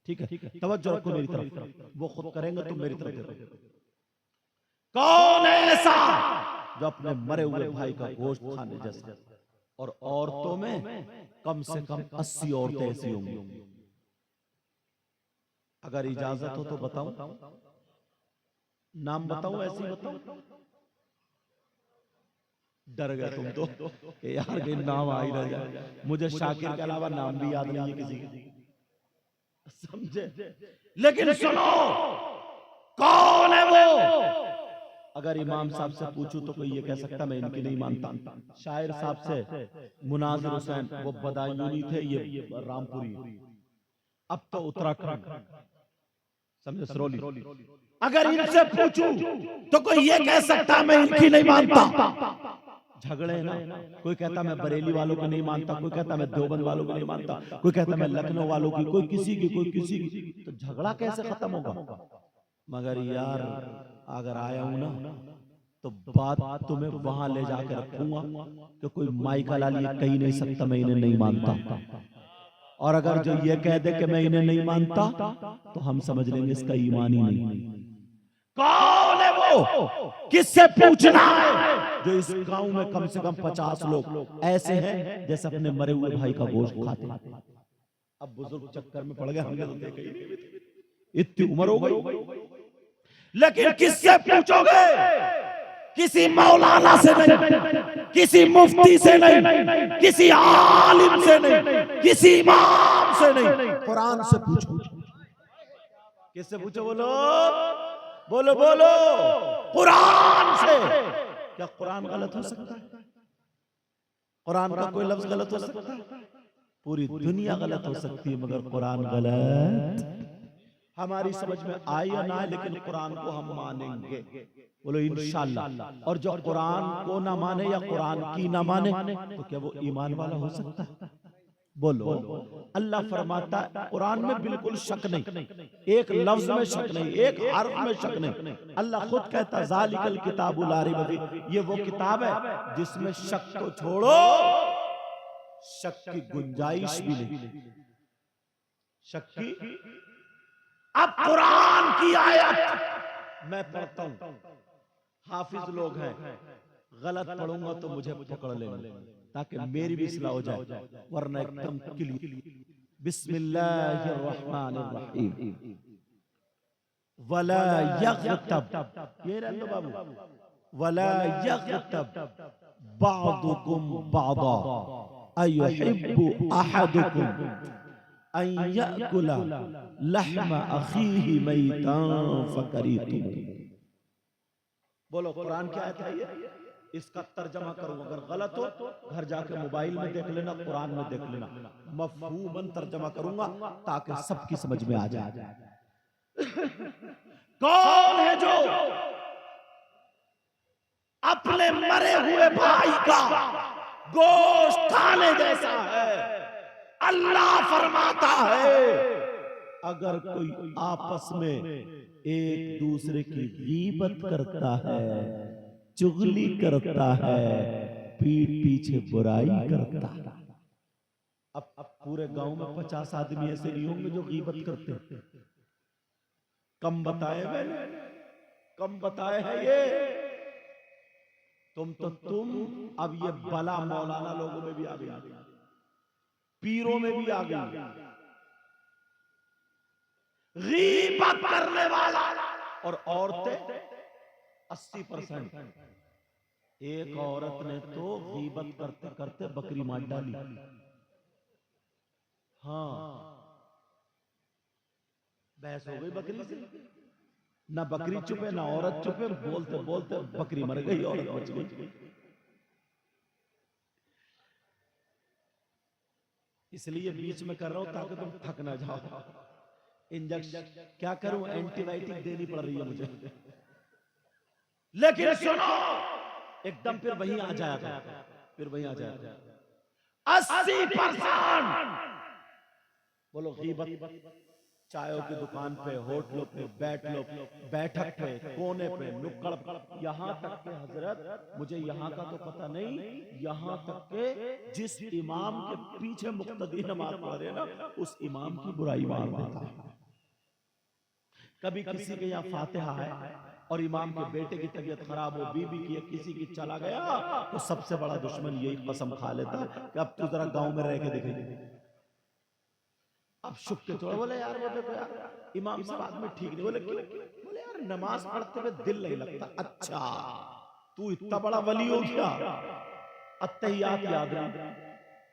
ठीक है, तवज्जो रखो मेरी तरफ, वो खुद करेंगे तुम मेरी तरफ देखो। कौन है ऐसा जो अपने मरे हुए भाई का गोश्त खाने जैसा? और औरतों में कम से कम 80 औरतें ऐसी होंगी। अगर इजाजत हो तो बताऊं, नाम बताऊं, ऐसी बताऊं? डर गए तुम तो कि यार के नाम आ ही रह जाए। मुझे शाकिर के अलावा नाम भी याद नहीं है किसी के, समझे? लेकिन सुनो, कौन है वो? अगर इमाम साहब से पूछूं तो कोई ये कह सकता मैं इनकी नहीं मानता। शायर साहब से मुनाजिर हुसैन, वो बदायूनी थे, ये रामपुरी, अब तो उत्तराखंड, समझे, सरौली। अगर इनसे पूछूं तो कोई ये कह सकता मैं इनकी नहीं मानता। झगड़े ना, कोई कहता मैं बरेली वालों को नहीं मानता, कोई कहता मैं देवबंद वालों को नहीं मानता, कोई कहता मैं लखनऊ वालों की, कोई किसी की, कोई किसी की। तो झगड़ा कैसे खत्म होगा? मगर यार अगर आया हूं ना तो बात तुम्हें वहां ले जाकर रखूंगा कि कोई माइका लाल ये कह नहीं सकता मैं इन्हें नहीं मानता। और अगर जो ये कह दे कि मैं इन्हें नहीं मानता तो हम समझ लेंगे इसका ईमान ही नहीं। कौन है वो? किससे पूछना है? जो इस गांव में कम से कम 50 लोग ऐसे हैं जैसे अपने मरे हुए भाई का गोश्त खाते। अब बुजुर्ग चक्कर में पड़ गए, हमने तो देखा ही नहीं, इतनी उम्र हो गई। लेकिन किससे पूछोगे? किसी मौलाना से नहीं, किसी मुफ्ती से नहीं, किसी आलिम से नहीं, किसी इमाम से नहीं, कुरान से पूछो। किससे पूछो? बोलो बोलो बोलो, कुरान से। क्या कुरान गलत हो सकता है? कुरान का कोई लफ्ज गलत हो सकता है? पूरी दुनिया गलत हो सकती है मगर कुरान गलत। हमारी समझ में आए या ना आए लेकिन कुरान को हम मानेंगे, बोलो इंशाअल्लाह। और जो कुरान को ना माने या कुरान की ना माने तो क्या वो ईमान वाला हो सकता है? बोलो। अल्लाह फरमाता है कुरान में बिल्कुल शक नहीं, एक लफ्ज में शक नहीं, एक हर्फ में शक नहीं। अल्लाह खुद कहता है ज़ालिकल किताबुल ला रैब फीह, ये वो किताब है जिसमें शक तो छोड़ो, शक की गुंजाइश भी नहीं। शक की, अब कुरान की आयत मैं पढ़ता हूं, हाफिज लोग हैं, गलत पढ़ूंगा तो मुझे पकड़ लेंगे ताकि मेरी भी इस्लाह हो जाए, वरना एकदम क्लियर। बिस्मिल्लाहिर्रहमानिर्रहीम। वला यग़तब, ये रहने दो बाबू, वला यग़तब बादुकुम बादा अयुहिब्बु अहदुकुम अन याकुला लहमा अखीही मैतन फकरीतुम। बोलो कुरान क्या आयत है ये? इसका तर्जमा करूं, अगर गलत हो घर जाके मोबाइल में देख लेना, कुरान में देख लेना, मफहूमन तर्जमा करूंगा ताकि सबकी समझ में आ जाए। कौन है जो अपने मरे हुए भाई का गोश्त खाने जैसा है? अल्लाह फरमाता है अगर कोई आपस में एक दूसरे की गीबत करता है, चुगली करता है, पीठ पीछे बुराई करता है। अब पूरे गांव में 50 आदमी ऐसे नहीं होंगे जो गीबत करते हैं। कम बताए मैंने, कम बताए हैं ये। तुम अब ये बला मौलाना लोगों में भी आ गई, पीरों में भी आ गई। गीबत करने वाला और औरतें 80%। एक औरत ने तो गीबत करते करते बकरी मार डाली। हाँ, बहस हो गई बकरी से, ना बकरी चुपे ना औरत चुपे, बोलते बोलते बकरी मर गई, औरत बच गई। इसलिए बीच में कर रहा हूं ताकि तुम थक ना जाओ। इंजेक्शन क्या करूं, एंटीबायोटिक देनी पड़ रही है मुझे। लेकिन सुनो, एकदम फिर वहीं आ जाएगा, फिर वहीं आ जाएगा। 80% बोलो गीबत चायों की दुकान पे, होटलों पे, बैठक पे, कोने पे, नुक्कड़, यहाँ तक के हजरत, मुझे यहाँ का तो पता नहीं, यहाँ तक के जिस इमाम के पीछे मुक्तदी नमाज पढ़ रहे ना, उस इमाम की बुराई मार देता है। कभी किसी के यहाँ फातिहा है और इमाम के बेटे की तबीयत खराब हो, बीबी की या किसी की चला गया, तो सबसे बड़ा दुश्मन यही कसम खा लेता है कि अब तू जरा गांव में रह के दिखेगी। अब शुक के थोड़ा बोले यार, वो देखो यार इमाम साहब आदमी ठीक नहीं। बोले क्यों? बोले यार नमाज पढ़ते हुए दिल नहीं लगता। अच्छा तू इतना बड़ा वली हो गया, अत्तहियात याद नहीं।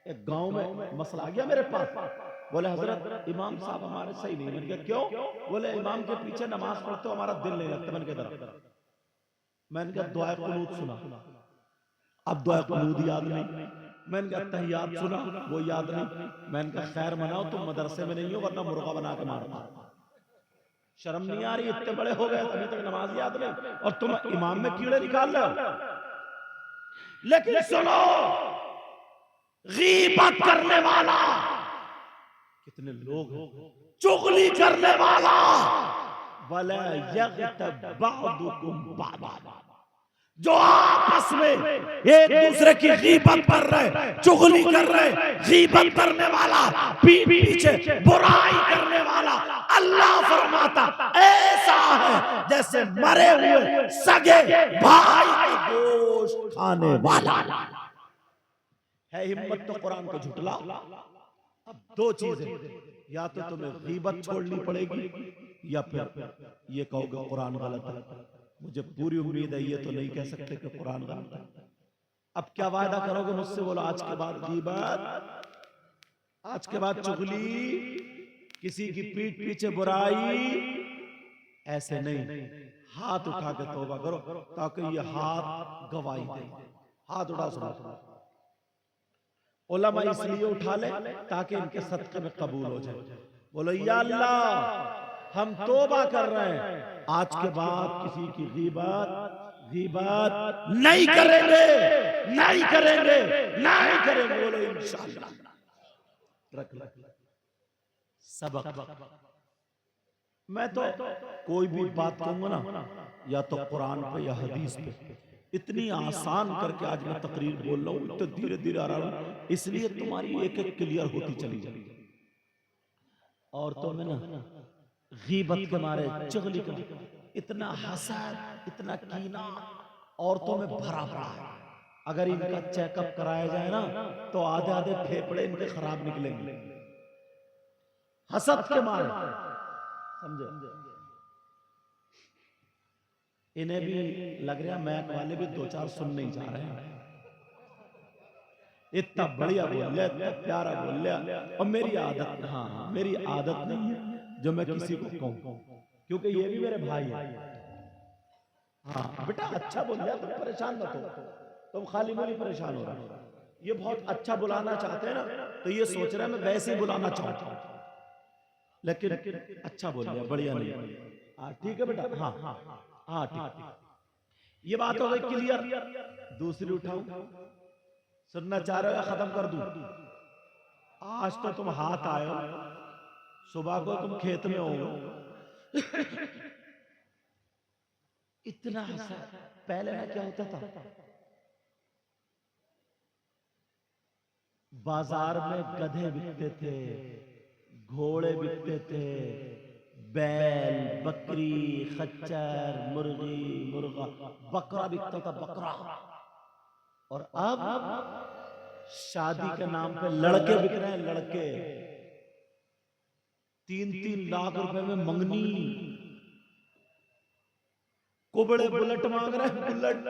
एक गांव में मसला आ गया मेरे पास। बोले हजरत इमाम साहब हमारे सही नहीं। मैंने कहा क्यों? बोले इमाम के पीछे नमाज पढ़ते हो हमारा दिल नहीं लगता। मैंने कहा दुआ कुनूत सुना, अब दुआ कुनूत याद नहीं। मैंने कहा तहियात सुना, वो याद नहीं। मैंने कहा खैर मनाओ, तुम मदरसे में नहीं हो वरना मुर्गा बना के मारता। शर्म नहीं आ रही? इतने बड़े हो गए अभी तक नमाज याद नहीं और तुम इमाम में कीड़े निकाल रहे हो। लेकिन सुनो, गीबत करने वाला कितने लोग, चुगली करने वाला, वला यग़्तब बअदुकुम बअदा, जो आपस में एक दूसरे की गीबत कर रहे, चुगली कर रहे, गीबत करने वाला, पीछे बुराई करने वाला, अल्लाह फरमाता ऐसा है जैसे मरे हुए सगे भाई का गोश्त खाने वाला है। हिम्मत तो कुरान को झुटला। अब दो चीजें, या तो तुम्हें गीबत छोड़नी पड़ेगी या फिर ये कहोगे कुरान गलत है। मुझे पूरी उम्मीद है ये तो नहीं कह सकते कि कुरान गलत है। अब क्या वायदा करोगे मुझसे? बोलो आज के बाद गीबत, आज के बाद चुगली, किसी की पीठ पीछे बुराई, ऐसे नहीं। हाथ उठा के तौबा करो ताकि ये हाथ गवाही दे। हाथ उठा सुना। उलमा इसलिए उठा ले ताकि इनके सदक़े में कबूल हो जाए। बोलो या अल्लाह हम तौबा कर रहे हैं, आज के बाद किसी की गीबत नहीं करेंगे, नहीं करेंगे, नहीं करेंगे। बोलो इंशाअल्लाह। रख सबक। मैं तो कोई भी बात कहूंगा ना, या तो कुरान पे या हदीस पे, इतनी आसान करके आज मैं तकरीर बोल रहा हूँ, तो धीरे धीरे आ रहा हूँ, इसलिए तुम्हारी एक एक क्लियर होती चली जाएगी। और तो मैं ना गीबत के मारे, चुगली के मारे इतना हसद, इतना कीना औरतों में भरा पड़ा है। अगर इनका चेकअप कराया जाए ना तो आधे आधे फेफड़े इनके खराब निकलेंगे हसद के मारे, समझे? इन्हें भी लग रहा मैक वाले भी दो चार सुन नहीं जा रहे हैं। इतना बढ़िया बोल लिया, इतना प्यारा बोल लिया। और मेरी आदत, हाँ मेरी आदत नहीं है जो मैं किसी को कहूं, क्योंकि ये भी मेरे भाई है। हाँ बेटा अच्छा बोल लिया, तुम परेशान मत हो, तुम खाली मेरी परेशान हो रहे हो। ये बहुत अच्छा बुलाना चाहते हैं ना, तो ये सोच रहे हैं मैं वैसे ही बुलाना चाहता हूँ, लेकिन अच्छा बोल लिया, बढ़िया नहीं। हाँ ठीक है बेटा, हाँ हाँ हाँ ठीक। ये बात हो गई क्लियर। दूसरी उठाऊं, सुनना चाह रहे हो, खत्म कर दूं? आज तो तुम हाथ आए हो, सुबह को तुम खेत में हो। इतना हंसा। पहले ना क्या होता था, बाजार में गधे बिकते थे, घोड़े बिकते थे, बैल, बकरी, खच्चर, मुर्गी, मुर्गा, बकरा बिकता था, बकरा। और अब शादी के नाम पे लड़के बिक रहे हैं, लड़के 3-3 लाख रुपए में मंगनी, कुबड़े बुलेट मांग रहे हैं, बुलेट।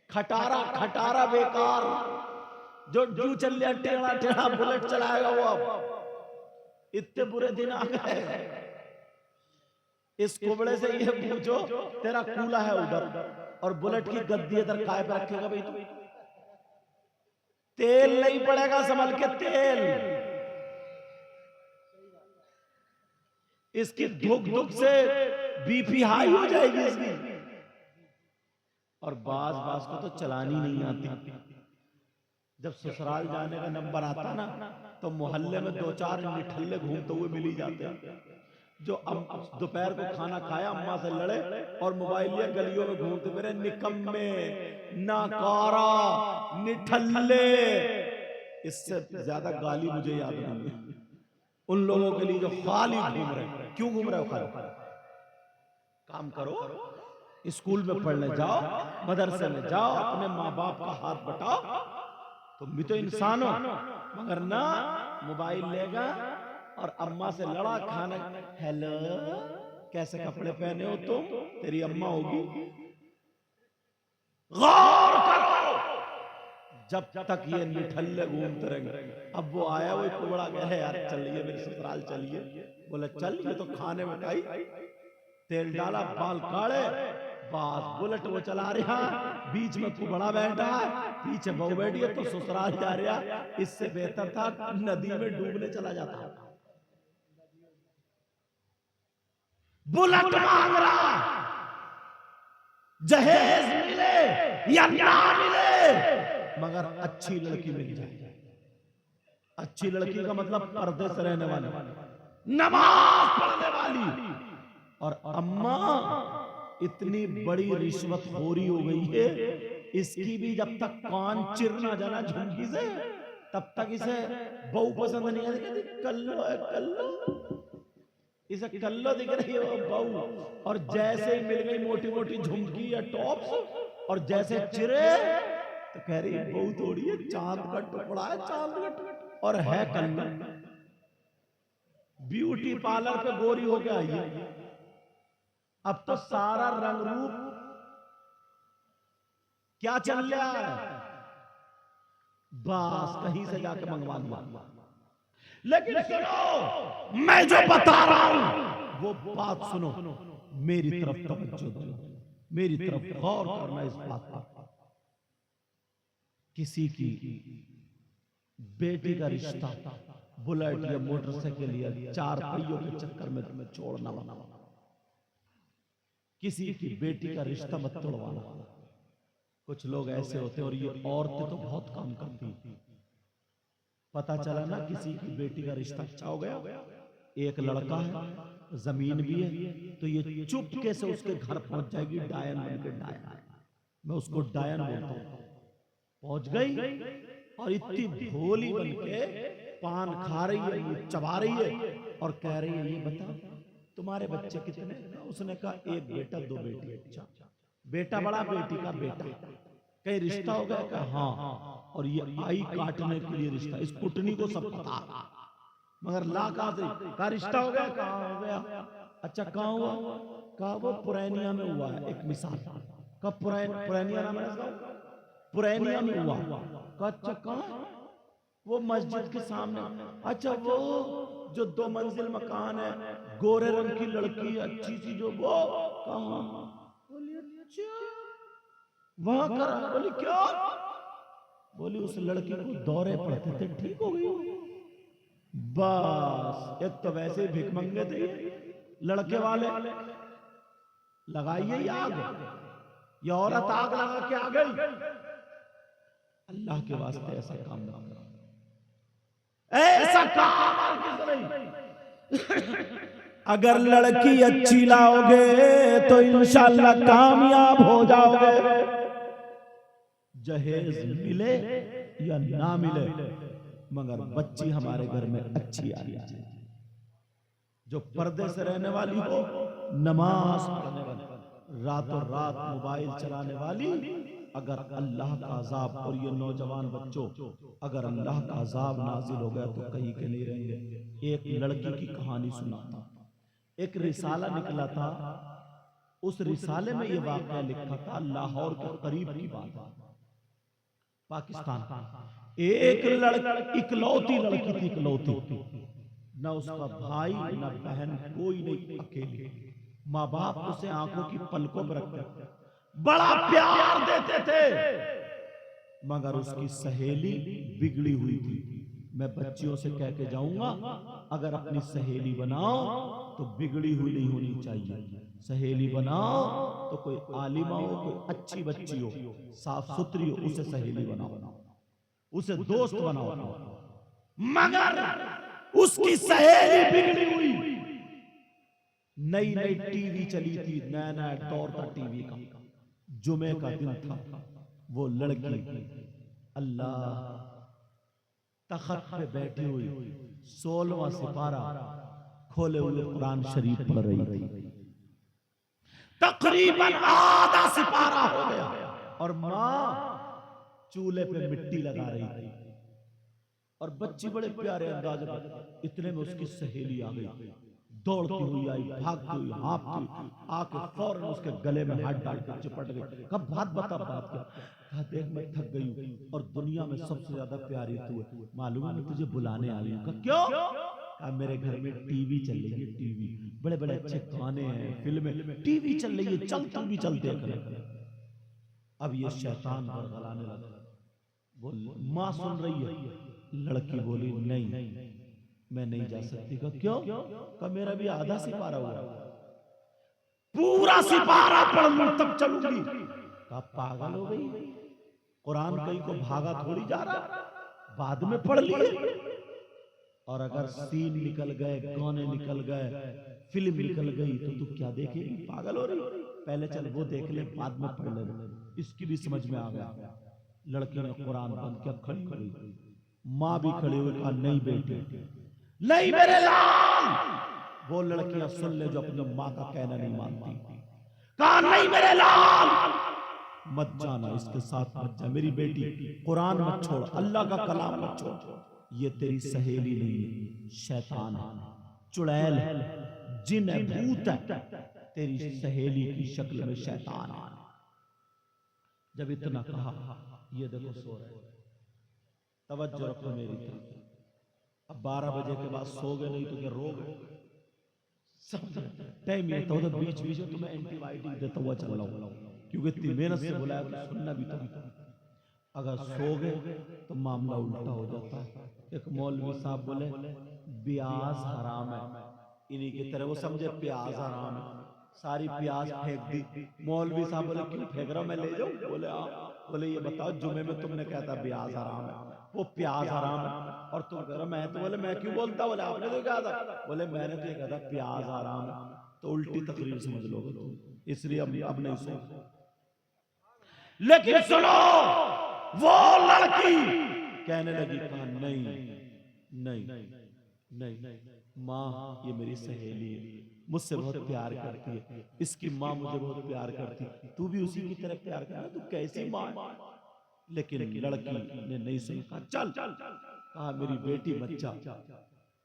खटारा खटारा बेकार, जो जू चल लिया टेढ़ा टेढ़ा बुलेट चलाएगा वो। अब इतने बुरे दिन आ गए, इस कुबड़े से ये पूछो तेरा कूला है उधर और बुलेट की गद्दी इधर काय पे रखेगा भाई तू? तेल नहीं पड़ेगा, संभल के तेल। इसकी धुक धुक से बीपी हाई हो जाएगी इसकी। और बाज को तो चलानी नहीं आती, जब ससुराल जाने का नंबर आता ना तो मोहल्ले में 2-4 निठल्ले घूमते हुए मिल ही जाते हैं, जो दोपहर को खाना खाया अम्मा से लड़े और मोबाइल लिया गलियों में घूमते फिरे, निकम्मे, नाकारा, निठल्ले। इससे ज्यादा गाली मुझे याद नहीं है उन लोगों के लिए जो खाली घूम रहे हैं। क्यों घूम रहे हो? खाली काम करो, स्कूल में पढ़ने जाओ, मदरसे में जाओ, अपने माँ बाप का हाथ बटाओ। तुम भी तो इंसान हो, मगर ना मोबाइल लेगा और अम्मा से लड़ा, खाना, हेलो कैसे कपड़े पहने हो तुम, तेरी अम्मा होगी। गौर करो, जब तक ये निठल्ले घूमते रहेंगे। अब वो आया, वो कुबड़ा कह यार चलिए मेरे ससुराल चलिए। बोले चल, ये तो खाने में खाई, तेल डाला, बाल काढ़े, बस बुलेट वो चला रहा, बीच में कुबड़ा बैठा है, पीछे बहू बैठी है, तो ससुराल जा रहा। इससे बेहतर था नदी में डूबने चला जाता। बुलेट मांग रहा, जहेज मिले या ना मिले, मगर अच्छी लड़की मिल जाए। अच्छी लड़की का मतलब पर्दे से रहने वाली, नमाज पढ़ने वाली। और अम्मा इतनी बड़ी रिश्वतखोरी हो गई है, इसकी भी जब तक कान चिर ना जाना झुमकी से, तब तक इसे बहू पसंद नहीं आती। कल्लो है कल्लो, इसे कल्लो दिख रही है वो बहू। और जैसे ही मिल गई मोटी मोटी झुमकी या टॉप्स, और जैसे चिरे तो कह रही बहू थोड़ी है, चांद का टुकड़ा है, चांद का टुकड़ा, और है कल्लो। ब्यूटी पार्लर पे गोरी हो गया ये। अब तो सारा रंग रूप क्या चल रहा है, बस कहीं से जाके मंगवा लिया। लेकिन सुनो, मैं जो बता रहा हूं वो बात सुनो, मेरी तरफ तवज्जो दो, मेरी तरफ गौर करना इस बात पर। किसी की बेटी का रिश्ता बुलेट या मोटरसाइकिल या 4 पहियों के चक्कर में तुम्हें छोड़ना बना। किसी की बेटी का रिश्ता मत तोड़वाना। कुछ लोग ऐसे होते हैं, और ये औरतें तो बहुत काम करती। पता चला ना किसी की बेटी का रिश्ता अच्छा हो गया, एक लड़का है, जमीन भी है, तो ये चुपके से उसके घर पहुंच जाएगी, डायन बनकर। डायन, मैं उसको डायन बोलता हूं। पहुंच गई और इतनी भोली बनके पान खा रही है, चबा रही है, और कह रही है ये बता तुम्हारे बच्चे कितने? उसने कहा 1 बेटा 2 बेटी। अच्छा, बेटा बड़ा, बेटी का बेटा, कहीं रिश्ता हो गया? कहा हाँ। और ये आई काटने के लिए रिश्ता, इस कुटनी को सब पता, मगर ला कहां से? का रिश्ता हो गया? कहां हो गया? अच्छा कहां हुआ? कहा वो पुरैनिया में हुआ है। एक मिसाल, कब पुरैनिया नाम है, पुरैनिया में हुआ। अच्छा कहां? वो मस्जिद के सामने। अच्छा वो जो 2 मंजिल मकान है, गोरे रंग की लड़की अच्छी सी जो, वो कहां? बोली अच्छा वहां करा। बोली क्या? बोली उस लड़की को दौरे पड़ते थे, ठीक हो गई। बस, एक तो वैसे ही भिखमंगे थे लड़के वाले, लगाइए आग, ये औरत आग लगा के आ गई। अल्लाह के वास्ते ऐसा काम ना करो, ऐसा काम नहीं। अगर लड़की अच्छी लाओगे तो इंशाअल्लाह कामयाब हो जाओगे। जहेज मिले या ना मिले, मगर बच्ची हमारे घर में अच्छी आ जाए, जो पर्दे से रहने वाली हो, नमाज पढ़ने वाली, रातों रात मोबाइल चलाने वाली। अगर अल्लाह का अजाब, और ये नौजवान बच्चों, अगर अल्लाह का अजाब नाजिल हो गया तो कहीं के नहीं रहेंगे। एक लड़की की कहानी सुनाता, एक रिसाला निकला था, उस रिसाले में ये वाक़या लिखा था, लाहौर के करीब की बात, पाकिस्तान। एक लड़की, इकलौती लड़की थी, इकलौती, न उसका भाई न बहन, कोई नहीं, अकेली। माँ बाप उसे आंखों की पलकों पर रखते, बड़ा प्यार देते थे, मगर उसकी सहेली बिगड़ी हुई थी। मैं बच्चियों से कह के जाऊंगा, अगर अपनी सहेली बनाओ तो बिगड़ी हुई नहीं होनी चाहिए। सहेली बनाओ तो कोई आलिमा हो, कोई अच्छी बच्ची हो, साफ सुथरी हो, उसे सहेली बनाओ। उसे दोस्त बनाओ, मगर उसकी सहेली बिगड़ी हुई। नई नई टीवी चली थी, नया नया दौर था टीवी का। जुमे का दिन था, वो लड़की अल्लाह तख्त पे बैठी हुई 16वां सिपारा खोले हुए कुरान शरीफ पढ़ रही थी। तकरीबन आधा सिपारा हो गया और मां चूल्हे पे मिट्टी लगा रही थी और बच्ची बड़े प्यारे अंदाज में। इतने में उसकी सहेली आ गई, दौड़ती हुई आई, भागती हुई, हाँफती आके फौरन उसके गले में हाथ डाल कर चिपट गई। कब बात बता, बात क्या? कहा देख मैं थक गई हूँ और दुनिया में सबसे ज्यादा प्यारी तू है, मालूम है मैं तुझे बुलाने आई हूँ। क्यों? कहा मेरे घर में टीवी चल रही है, टीवी बड़े बड़े अच्छे गाने हैं, फिल्में, टीवी चल रही है, चल तू भी चल देख ले। अब ये शैतान गड़गड़ाने लगा। बोल माँ सुन रही है। लड़की बोली नहीं मैं नहीं जा सकती। कहा क्यों? कहा मेरा भी आधा सिपारा हुआ, पूरा सिपारा पढ़ लूं तब चलूंगी। कहा पागल हो गई, कुरान कहीं को भागा थोड़ी जा रहा, बाद में पढ़ लिए। और अगर सीन निकल गए, गाने निकल गए, फिल्म निकल गई तो तू क्या देखेगी? पागल हो रही, पहले चल वो देख ले, बाद में पढ़ ले। इसकी भी समझ में आ गया। लड़की ने कुरान बंद किया, खड़ी खड़ी। माँ भी खड़ी हुई, कहा नहीं बेटी, नहीं मेरे लाल। वो लड़कियां सुन ले जो अपनी माँ का कहना नहीं मानती। कहा नहीं मेरे लाल, मत जाना, इसके साथ मत जा। मेरी बेटी कुरान मत छोड़, अल्लाह का कलाम मत छोड़। ये तेरी सहेली नहीं है, शैतान है, चुड़ैल है, जिन है, भूत है, तेरी सहेली की शक्ल में शैतान है। जब इतना कहा, ये देखो सो रहे, तवज्जो रखो मेरी तरफ। अब 12 बजे के बाद सो गए नहीं तो क्या रो गए? सब टाइम ये तो बीच बीच में तुम्हें एंटीबायोटिक देता हुआ चल रहा हूं, क्योंकि इतनी मेहनत से बुलाया तो सुनना भी तो। अगर सो गए तो मामला उल्टा हो जाता है। एक मौलवी साहब बोले ब्याज हराम है, इन्हीं की तरह वो समझे प्याज हराम है, सारी प्याज फेंक दी। मौलवी साहब बोले क्यों फेंक रहा, मैं ले जाऊं? बोले हाँ। बोले ये बताओ जुमे में तुमने कहता ब्याज हराम है, वो प्याज हराम है, और तुम कह रहे मैं तो। बोले मैं क्यों बोलता? बोले आपने तो कहा था। बोले मैंने तो ये कहा था प्याज हराम है, तो उल्टी तकरीर समझ लोगे तुम, इसलिए अब नहीं सुन। लेकिन सुनो, वो लड़की कहने लगी, कहा नहीं नहीं नहीं माँ ये मेरी सहेली है, मुझसे बहुत प्यार करती है, इसकी माँ मुझे बहुत प्यार करती, तू भी उसी की तरह प्यार करना, तू कैसी माँ? लेकिन लड़की ने नहीं सुना। चल, कहा मेरी बेटी मत जा,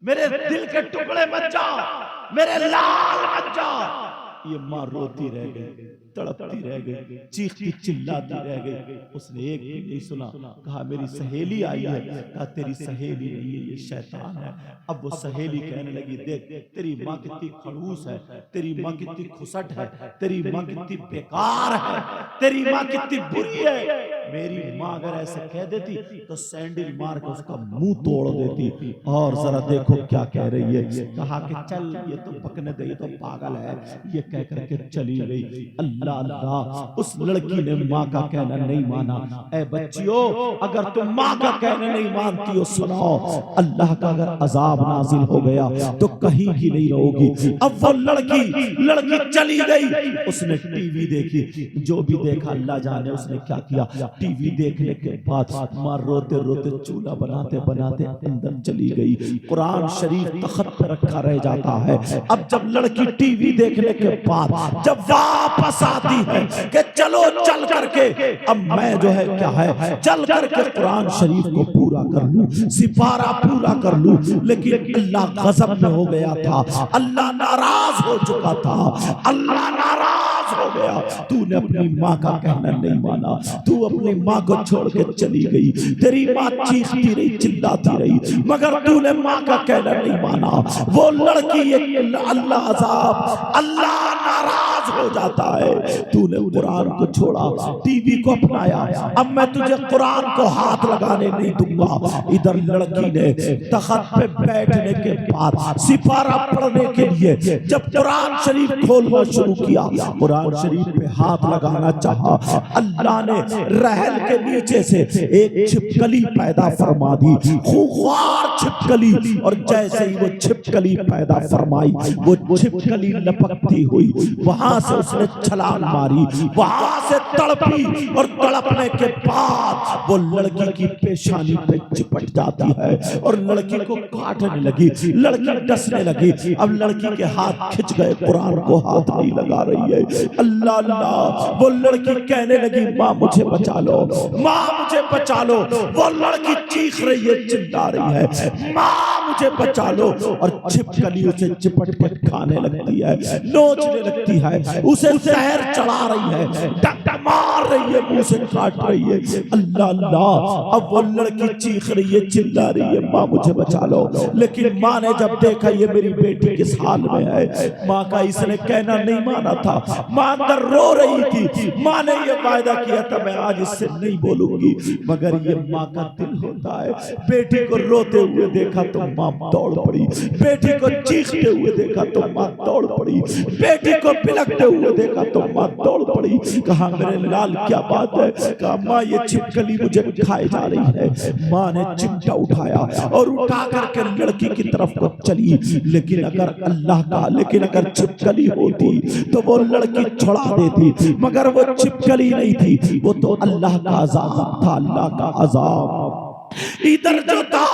मेरे दिल के टुकड़े मत जा, मेरे लाल मत जा। ये माँ रोती रह गई, तड़पती रह गई, चीखती चिल्लाती रह गई। उसने एक भी नहीं सुना। कहा मेरी सहेली आई है। कहा तेरी सहेली नहीं है, ये शैतान है। अब वो सहेली कहने लगी देख तेरी माँ कितनी खड़ूस है, तेरी माँ कितनी खुसट है, तेरी माँ कितनी बेकार है, तेरी माँ कितनी बुरी है। मेरी माँ अगर ऐसे कह देती तो सैंडल मार के उसका मुंह तोड़ देती। और जरा देखो क्या कह रही है। कहा कि चल ये तो पकने दे, ये तो पागल है, ये कह करके चली गई। अल्लाह अल्लाह, उस लड़की ने माँ का कहना नहीं माना। ऐ बच्चियों, अगर तुम माँ का कहना नहीं मानती हो, सुनाओ अल्लाह का अगर अजाब नाजिल हो गया तो कहीं की नहीं रहोगी। अब वो लड़की चली गई। उसने टीवी देखी, जो भी देखा अल्लाह जाने उसने क्या किया। टीवी देखने के बाद माँ रोते रोते चूल्हा बनाते बनाते अंदर चली गई। कुरान शरीफ तख्त पर रखा रह जाता है। अब जब लड़की टीवी देखने के बाद जब वापस आती है कि चलो चल करके अब मैं जो है क्या है चल करके कुरान शरीफ को पूरा कर लूं, सिपारा पूरा कर लूं, लेकिन अल्लाह गजब में हो गया था, अल्लाह नाराज हो चुका था, अल्लाह नाराज हो गया। तूने अपनी माँ का कहना नहीं माना, तू अपनी माँ को छोड़ के चली गई। तेरी माँ चीखती रही, चिल्लाती रही, मगर तूने माँ का कहना नहीं माना। वो लड़की अल्लाह अजाब, अल्लाह नाराज नाराज हो जाता है, तूने कुरान को छोड़ा, टीवी को अपनाया, अब मैं तुझे कुरान को हाथ लगाने नहीं दूंगा। इधर लड़की ने तख्त पे बैठने के बाद सिपारा पढ़ने के लिए जब कुरान शरीफ खोलना शुरू किया, कुरान शरीफ पे हाथ लगाना चाहा, अल्लाह ने रहल के नीचे से एक छिपकली पैदा फरमा दी, खूंखार छिपकली। और जैसे ही वो छिपकली पैदा फरमाई, वो छिपकली लपकती हुई वहां से उसने छलांग मारी, वहां से तड़पी और तड़पने के बाद वो लड़की की पेशानी पे चिपट जाती है और लड़की को काटने लगी, लड़की डसने लगी। अब लड़की के हाथ खिंच गए, कुरान को हाथ नहीं लगा रही है। अल्लाह अल्लाह, वो लड़की कहने लगी माँ मुझे बचा लो, माँ मुझे बचा लो। वो लड़की चीख रही है, चिल्ला रही है माँ मुझे बचा लो। और छिपकली उसे चिपट के खाने लगती है, नोचने लगती है, उसे जहर चढ़ा रही है, डंडा मार रही है, मुंह से काट रही है। अल्लाह अल्लाह, अब वो लड़की चीख रही है, चिल्ला रही है माँ मुझे बचा लो। लेकिन माँ ने जब देखा ये मेरी बेटी किस हाल में है, माँ का इसने कहना नहीं माना था, माँ अंदर रो रही थी। माँ ने ये वायदा किया था मैं आज इससे नहीं बोलूंगी, मगर ये माँ का दिल होता है। बेटी को रोते हुए देखा तो माँ दौड़ पड़ी, बेटी को चीखते हुए देखा तो माँ दौड़ पड़ी, बेटी को बिलखते हुए देखा तो माँ दौड़ पड़ी। कहा मेरे लाल क्या बात है? कहा माँ ये छिपकली मुझे खाए जा रही है। माँ ने चिमटा उठाया और उठा करके लड़की की तरफ को चली। लेकिन अगर छिपकली होती तो वो लड़की छुड़ा देती, मगर वो छिपकली नहीं थी, वो तो अल्लाह का अज़ाब था, अल्लाह का अज़ाब। इधर जो था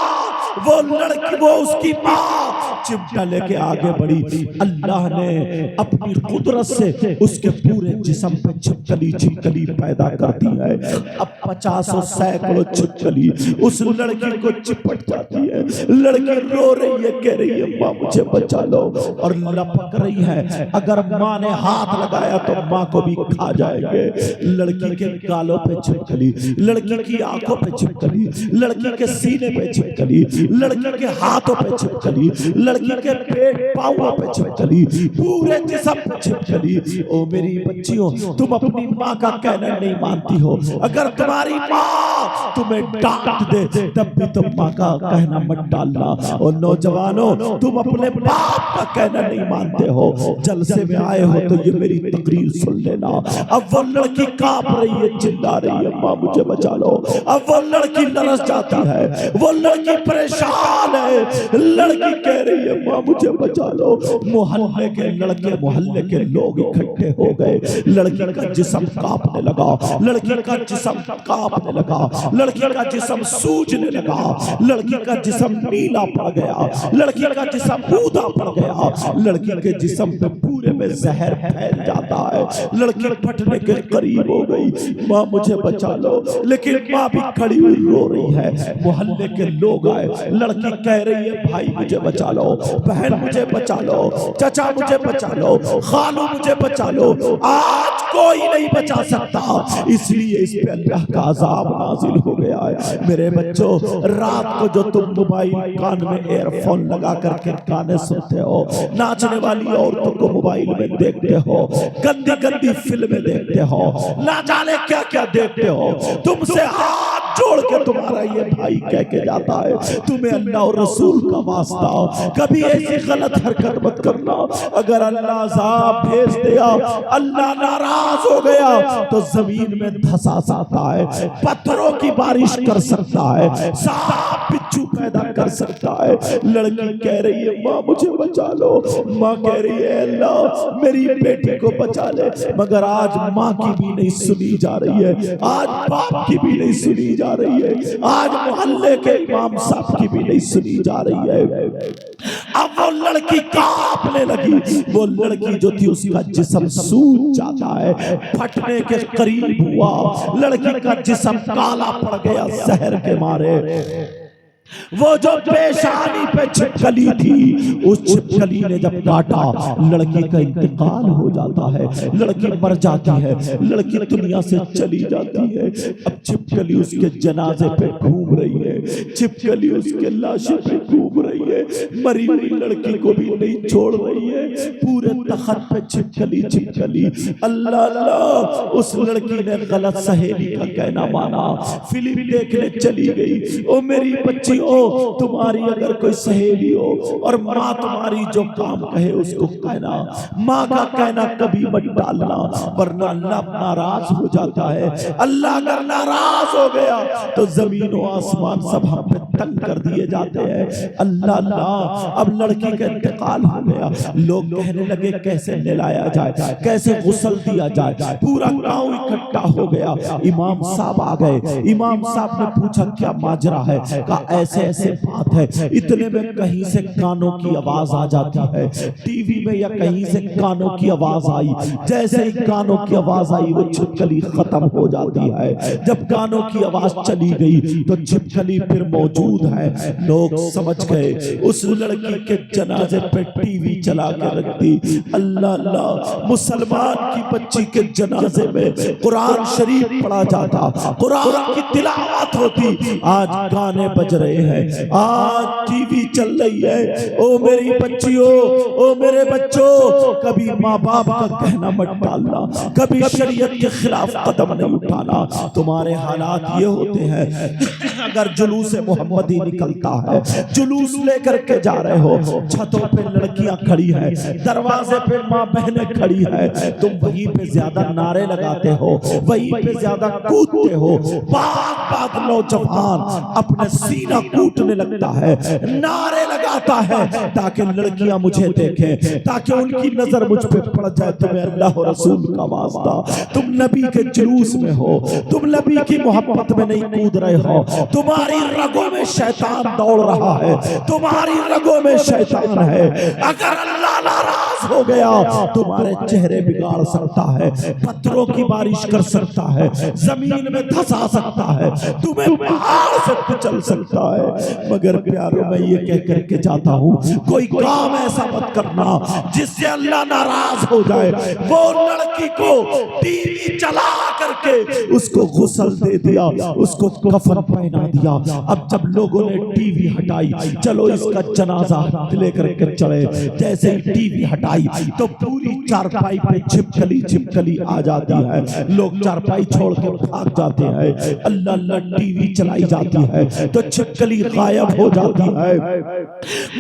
वो लड़की, वो उसकी माँ चिमटा लेके आगे बढ़ी। अल्लाह ने अपनी कुदरत से उसके पूरे जिस्म पे छिपकली छिपकली पैदा कर दी है। अब 50 सैकड़ों छिपकली उस लड़की को चिपट जाती है। लड़की रो रही है, कह रही है माँ मुझे बचा लो, और लपक रही है। अगर माँ ने हाथ लगाया तो माँ को भी खा जाएंगे। लड़की के गालों पे छिपकली, लड़की की आंखों पे छिपकली, लड़की के सीने पे छिपकली, लड़की के हाथों पे छिपकली, लड़की के पेट पांवों पे छिपकली, पूरे जिस्म पे छिपकली। ओ मेरी बच्चियों, तुम अपनी माँ का कहना नहीं मानती हो। अगर तुम्हारी माँ तुम्हें डांट दे तब भी तुम माँ का कहना मत डालना। और नौजवानों, तुम अपने बाप का कहना नहीं मानते हो। जलसे में आए हो तो ये मेरी तकरीर सुन लेना। अब वो लड़की कांप रही है, चिल्ला रही है माँ मुझे बचा लो। अब वो लड़की लरस जाती है, वो लड़की परेशान है। लड़की कह रही है माँ मुझे बचा लो। मोहल्ले के लड़के, मोहल्ले के लोग इकट्ठे हो गए। लड़की का जिस्म कांपने लगा, लड़की का जिस्म कांपने लगा, लड़की का जिस्म सूजने लगा, लड़की का जिस्म नीला पड़ गया, लड़की का जिस्म ऊदा पड़ गया, लड़की के जिस्म पे पूरे में जहर फैल जाता है। लड़की फटने के करीब हो गई, माँ मुझे बचा लो। लेकिन माँ भी खड़ी हुई रो रही है। मोहल्ले के लोग आए, लड़की कह रही है भाई मुझे बचा लो, बहन मुझे बचा लो, चाचा मुझे बचा लो, खालू मुझे बचा लो। आज कोई नहीं बचा सकता, इसलिए इस पे अल्लाह का अज़ाब नाजिल हो गया है। मेरे बच्चों, रात को जो तुम मोबाइल कान में एयरफोन लगा करके गाने सुनते हो, नाचने वाली औरतों को मोबाइल में देखते हो, गंदी गंदी फिल्में देखते हो, ना जाने क्या क्या देखते हो, तुमसे हाथ जोड़ के तुम्हारा ये भाई कह के जाता है, तुम्हें अल्लाह और रसूल का वास्ता, कभी ऐसी गलत हरकत मत करना। अगर अल्लाह अज़ाब भेज दिया, अल्लाह नाराज हो गया तो जमीन में धंसा सकता है, पत्थरों की बारिश कर सकता है, सांप बिच्छू पैदा कर सकता है। लड़की कह रही है माँ मुझे बचा लो, माँ कह रही है अल्लाह मेरी बेटी को बचा ले। मगर आज माँ की भी नहीं सुनी जा रही है, आज बाप की भी नहीं सुनी जा रही है, आज मोहल्ले के इमाम साहब की भी नहीं सुनी जा रही है। अब वो लड़की कांपने लगी। वो लड़की जो थी उसका जिस्म सूज जाता है, फटने के करीब हुआ। लड़की का जिस्म काला पड़ गया जहर के मारे। वो जो पेशानी पे छिपकली थी, उस छिपकली ने जब काटा, लड़की का इंतकाल हो जाता है, लड़की मर जाती है, लड़की दुनिया से चली जाती है। अब छिपकली उसके जनाजे पे घूम रही है, छिपकली उसके लाशे पे घूम रही है, मरी हुई लड़की को भी नहीं छोड़ रही है। पूरे तख्त पे छिपकली छिपकली। अल्लाह अल्लाह, उस लड़की ने गलत सहेली का कहना माना, फिल्म देखने चली गई। ओ मेरी बच्ची, ओ तुम्हारी अगर कोई सहेली हो और माँ तुम्हारी जो काम कहे उसको कहना, माँ का कहना कभी मत डालना, वरना अल्लाह नाराज हो जाता है। अल्लाह अगर नाराज हो गया तो जमीन और आसमान सब हम पे तंग कर दिए जाते हैं। अल्लाह अल्लाह, अब लड़की का इंतकाल हो गया। लोग कहने लगे कैसे नहलाया जाए, कैसे गुस्ल दिया जाए। पूरा गांव इकट्ठा हो गया। इमाम साहब आ गए। इमाम साहब ने पूछा क्या माजरा है? कहा ऐसे ऐसे बात है। इतने में कहीं से कानों की आवाज आ जाती है, टीवी में या कहीं से कानों की आवाज आई। जैसे ही कानों की आवाज आई वो छिपकली खत्म हो जाती है। जब कानों की आवाज चली गई तो छिपकली फिर मौजूद है। लोग समझ गए, उस लड़की के जनाजे पे टीवी चला के रख दी। अल्लाह अल्लाह, मुसलमान की बच्ची के जनाजे में कुरान शरीफ पढ़ा जाता, कुरान की तिलावत होती। आज गाने बज रहे हैं, आज टीवी चल रही है। ओ मेरी बच्चियों, ओ मेरे बच्चों, कभी माँ बाप का कहना मत डालना, कभी शरीयत के खिलाफ कदम नहीं उठाना। तुम्हारे हालात ये होते हैं, अगर जुलूस मोहम्मदी निकलता है, जुलूस लेकर के जा रहे हो, छतों पे लड़कियां खड़ी है, दरवाजे पे माँ बहनें खड़ी है, तुम वहीं पे ज्यादा नारे लगाते हो, वहीं पे ज्यादा कूदते हो। बाग नौजवान अपने सीना कूटने लगता है, नारे लगाता है ताकि लड़कियां मुझे देखें, ताकि उनकी नजर मुझ पे पड़ जाए। तुम्हें अल्लाह और रसूल का वास्ता, तुम नबी के जुलूस में हो, तुम नबी की मोहब्बत में नहीं कूद रहे हो। तुम्हारी रगों में शैतान दौड़ रहा है, तुम्हारी रगों में शैतान है। अगर अल्लाह नाराज हो गया तुम्हारे चेहरे बिगाड़ सकता है, पत्थरों की बारिश कर सकता है, जमीन में धंसा सकता है, तुम्हें पहाड़ से कुचल सकता है। मगर प्यारों में ये कह करके जाता हूँ, कोई काम ऐसा मत करना जिससे अल्लाह नाराज हो जाए। वो लड़की को टीवी चला करके उसको गुस्ल दे दिया, उसको कफन पहना दिया। अब जब लोगों ने टीवी हटाई, चलो इसका जनाजा लेकर के चले, जैसे ही टीवी हटाई तो पूरी चारपाई पे छिपकली छिपकली आ जाती है। लोग चारपाई छोड़ के भाग जाते हैं। अल्लाह अल्लाह, टीवी चलाई जाती है तो छिपकली गायब हो जाती है।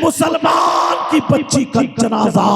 मुसलमान की बच्ची का जनाजा,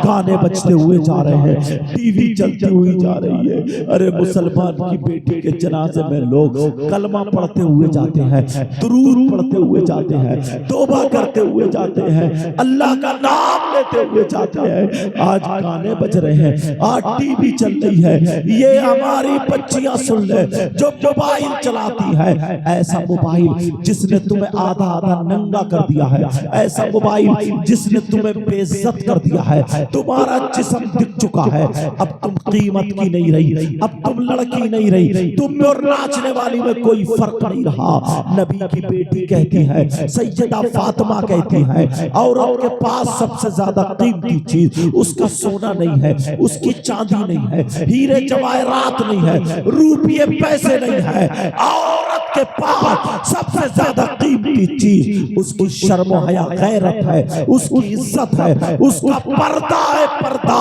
गाने बजते हुए जा रहे हैं, टीवी चलती हुई जा रही है। अरे मुसलमान की बेटी के जनाजे में लोग कलमा पढ़ते हुए जाते हैं, दुरूद पढ़ते हुए जाते हैं, तौबा करते हुए जाते हैं, अल्लाह का नाम लेते हुए जाते हैं। आज गाने बज रहे हैं, आज टीवी चल रही है। ये हमारी बच्चियां सुन ले जो मोबाइल चलाती है, ऐसा मोबाइल जिसने तुम्हें आधा आधा नंगा कर दिया है, ऐसा मोबाइल जिसने तुम्हें बेइज्जत कर दिया है, तुम्हारा जिस्म दिख चुका है। अब तुम कीमत की नहीं रही, अब तुम लड़की नहीं रही, तुम और नाचने वाली में कोई फर्क नहीं रहा। नबी की बेटी कहती है, सैयदा फातिमा कहती है, औरत के पास सबसे ज्यादा कीमती चीज उसका सोना नहीं है, उसकी चांदी नहीं है, हीरे जवाहरात नहीं है, रुपये पैसे नहीं है। औरत के पास सबसे ज्यादा कीमती चीज उसकी शर्म हया गैरत है, उसकी इज्जत है, उसका पर्दा है, पर्दा।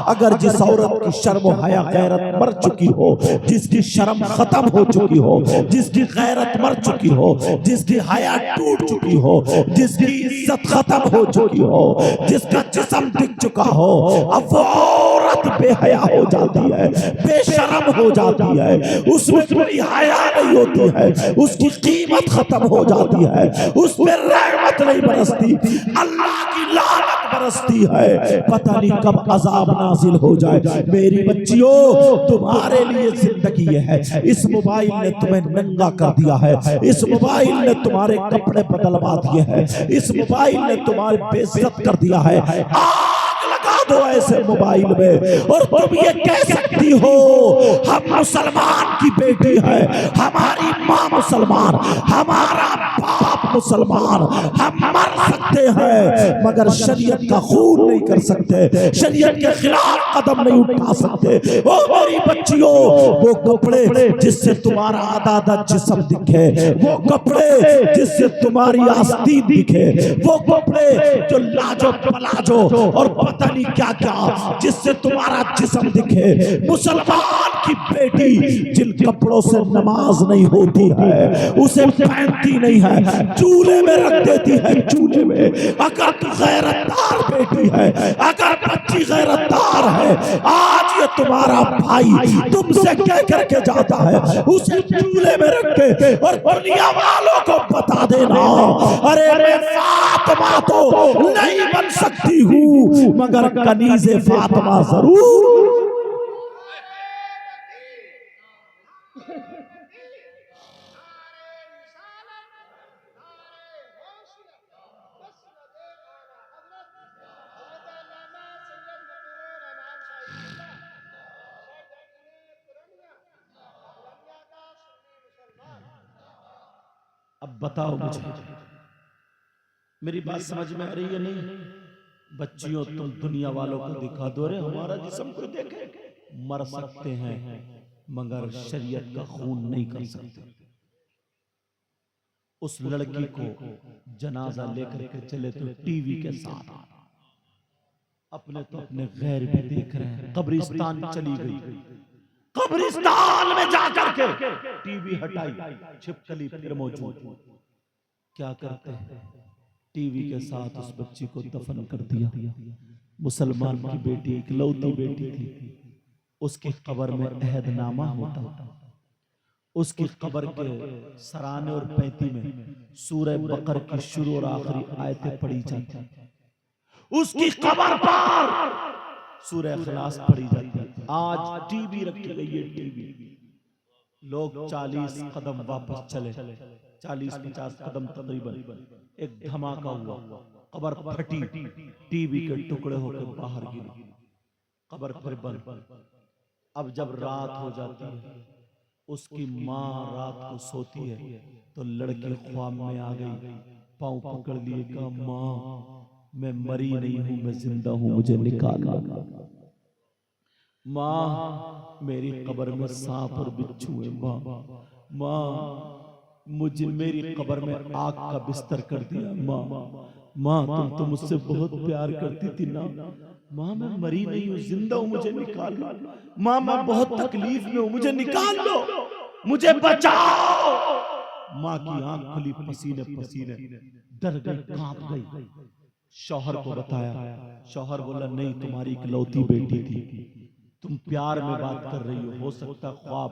अगर जिस औरत की शर्म हया गैरत मर चुकी हो, जिसकी शर्म खत्म हो चुकी हो, जिसकी गैरत मर चुकी हो, जिसकी हया टूट चुकी हो, जिसकी इज्जत खत्म हो चुकी हो, जिसका जिस्म दिख चुका हो, अब वो औरत बेहया हो जाती है, बेशर्म हो जाती है, उसमें कोई हया नहीं होती है, उसकी कीमत खत्म हो जाती है, उस पर रहमत नहीं बरसती, अल्लाह की लानत बरसती है। पता नहीं कब अजाब नाजिल हो जाए। मेरी बच्चियों, तुम्हारे लिए जिंदगी है, इस मोबाइल ने तुम्हें नंगा कर दिया है, इस मोबाइल ने तुम्हारे कपड़े बदलवा दिए हैं, इस मोबाइल ने तुम्हारी बेइज्जत कर दिया है। आग लगा दो ऐसे मोबाइल में और तुम ये कह सकते कहती हो हम मुसलमान की बेटी है, हमारी माँ मुसलमान, हमारा बाप मुसलमान, हम मर सकते हैं मगर शरीयत का खून नहीं कर सकते, शरीयत के खिलाफ कदम नहीं उठा सकते। ओ मेरी बच्चियों, वो कपड़े जिससे तुम्हारा आधा जिस्म दिखे, वो कपड़े जिससे तुम्हारी आस्तीन दिखे, वो कपड़े जो लाजो पलाजो और पता नहीं क्या क्या जिससे तुम्हारा जिस्म दिखे, मुसलमान की बेटी जिन कपड़ों से नमाज नहीं होती है उसे पहनती नहीं है, चूल्हे में रख देती है, चूल्हे में। अगर तू गैरतदार बेटी है, अगर बच्ची गैरतदार है, आज ये तुम्हारा भाई तुमसे कह करके जाता है उसे चूल्हे में रख के और दुनिया वालों को बता देना, अरे मैं फातिमा तो नहीं बन सकती हूँ मगर कनीज़े फातिमा जरूर। अब बताओ मुझे, मेरी बात समझ में आ रही है नहीं? बच्चियों तुम दुनिया वालों को दिखा दो रे हमारा जिस्म कोई देखे, मर सकते हैं मगर शरीयत का खून नहीं कर सकते। उस लड़की को जनाजा लेकर के चले तो टीवी के साथ अपने तो अपने गैर भी देख रहे हैं। कब्रिस्तान चली गई, कब्रिस्तान में जाकर के टीवी हटाई, छिपकली फिर मौजूद। क्या करते हैं? टीवी के साथ उस बच्ची को दफन कर दिया। मुसलमान की बेटी, इकलौती बेटी थी, उसकी कब्र में अहदनामा होता, उसकी कब्र के सराने और पैंती में सूरह बकर की शुरू और आखिरी आयतें पढ़ी जाती, उसकी कब्र पर सूरह इखलास पढ़ी जाती। आज टीवी रखी गई है, टीवी। लोग 40 कदम वापस चले, 40-50 कदम तकरीबन, एक धमाका हुआ, कब्र फटी, टीवी के टुकड़े होकर बाहर गिरी, कब्र फिर बंद। अब जब रात हो जाती है, उसकी माँ रात को सोती है तो लड़की ख्वाब में आ गई, पांव पकड़ लिए, कहा माँ मैं मरी नहीं हूं, मैं जिंदा हूं, मुझे निकाल लो। माँ मेरी कब्र में सांप और बिच्छू है, माँ मुझे मेरी कब्र में आग का बिस्तर कर दिया, माँ तुम तो मुझसे बहुत प्यार करती थी ना, माँ मैं मरी नहीं हूँ, जिंदा हूँ, मुझे निकाल लो। माँ मैं बहुत तकलीफ में हूँ, मुझे निकाल लो, मुझे बचाओ। माँ की आंख खुली, पसीने पसीने, डर गई, कांप गई। शौहर को बताया, शौहर बोला नहीं तुम्हारी इकलौती बेटी थी, तुम प्यार में बात कर रही हो सकता ख्वाब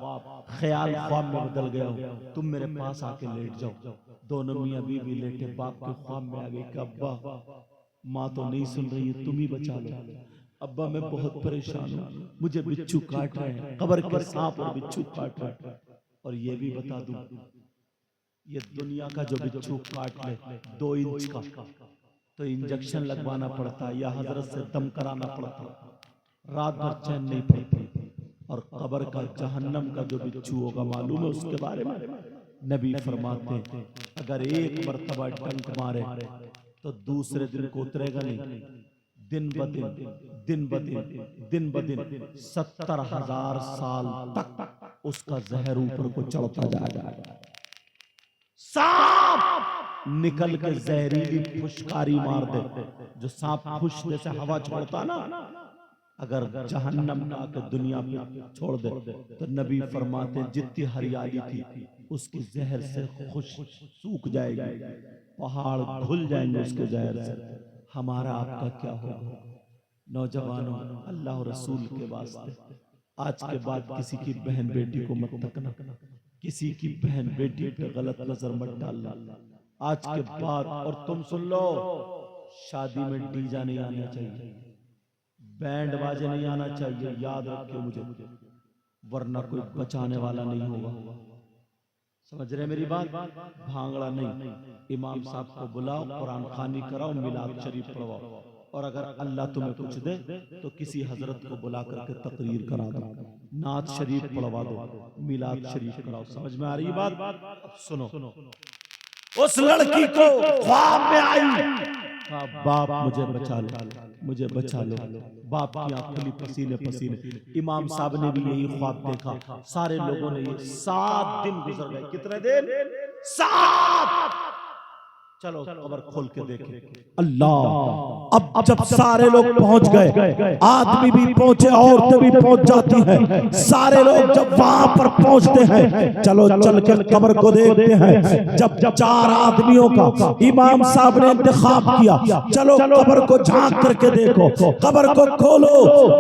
ख्याल ख्वाब में बदल गया हो, तुम मेरे पास आके लेट जाओ। दोनों मियां बीवी लेटे, बाप के ख्वाब में आ गई कि अब्बा माँ तो नहीं सुन रही है, तुम ही बचा लो। अब्बा मैं बहुत परेशान हूँ, मुझे बिच्छू काट रहे हैं, कब्र के सांप और बिच्छू काट रहे हैं। और ये भी बता दूं, ये दुनिया का जो बिच्छू काट ले 2 इंच का तो इंजेक्शन लगवाना पड़ता है या हजरत से दम कराना पड़ता है, रात भर चैन नहीं पड़ती। और कब्र का जहन्नम का जो बिच्छू होगा मालूम है उसके बारे में? नबी फरमाते अगर एक मर्तबा डंक मारे तो दूसरे दिन को उतरेगा नहीं, दिन ब दिन 70,000 साल तक उसका जहर ऊपर को चढ़ता जाएगा। सांप निकल के जहरीली फुशकारी मार दे, जो सांप फुश जैसे हवा छोड़ता ना, अगर जहन्नम का आके दुनिया में छोड़ दे तो नबी फरमाते जितनी हरियाली थी उसकी जहर से खुश सूख जाएगी, पहाड़ घुल जाएंगे उसके जहर से। हमारा आपका क्या होगा? नौजवानों, अल्लाह और रसूल के वास्ते आज के बाद किसी की बहन बेटी को मत तकना, किसी की बहन बेटी पे गलत नजर मत डालना आज के बाद। और तुम सुन लो, शादी में डीजा नहीं आना चाहिए, बैंड बाजे नहीं आना चाहिए, याद रखियो मुझे, वरना कोई बचाने वाला नहीं होगा। समझ रहे मेरी बात? भांगड़ा नहीं, इमाम साहब को बुलाओ, कुरान खानी कराओ, मिलाद शरीफ पढ़वाओ और अगर अल्लाह तुम्हें कुछ दे तो किसी हजरत को बुला करके तकरीर करा दो, नात शरीफ पढ़वा दो, मिलाद शरीफ कराओ। समझ में आ रही बात? सुनो, उस लड़की को ख्वाब में आई, बाप मुझे बचा लो, मुझे बचा लो। बाप की आंख खुली, पसीने पसीने। इमाम साहब ने भी यही ख्वाब देखा, सारे लोगों ने ये 7 दिन गुजर गए। कितने दिन? 7। चलो कब्र खोल के देखें। अल्लाह, अब जब सारे लोग पहुंच गए, आदमी भी पहुंचे, औरतें भी पहुंच जाती हैं, सारे लोग जब वहां पर पहुंचते हैं, चलो चल के कब्र को देखते हैं। जब 4 आदमियों का इमाम साहब ने इंतखाब किया, चलो कब्र को झांक करके देखो, कब्र को खोलो।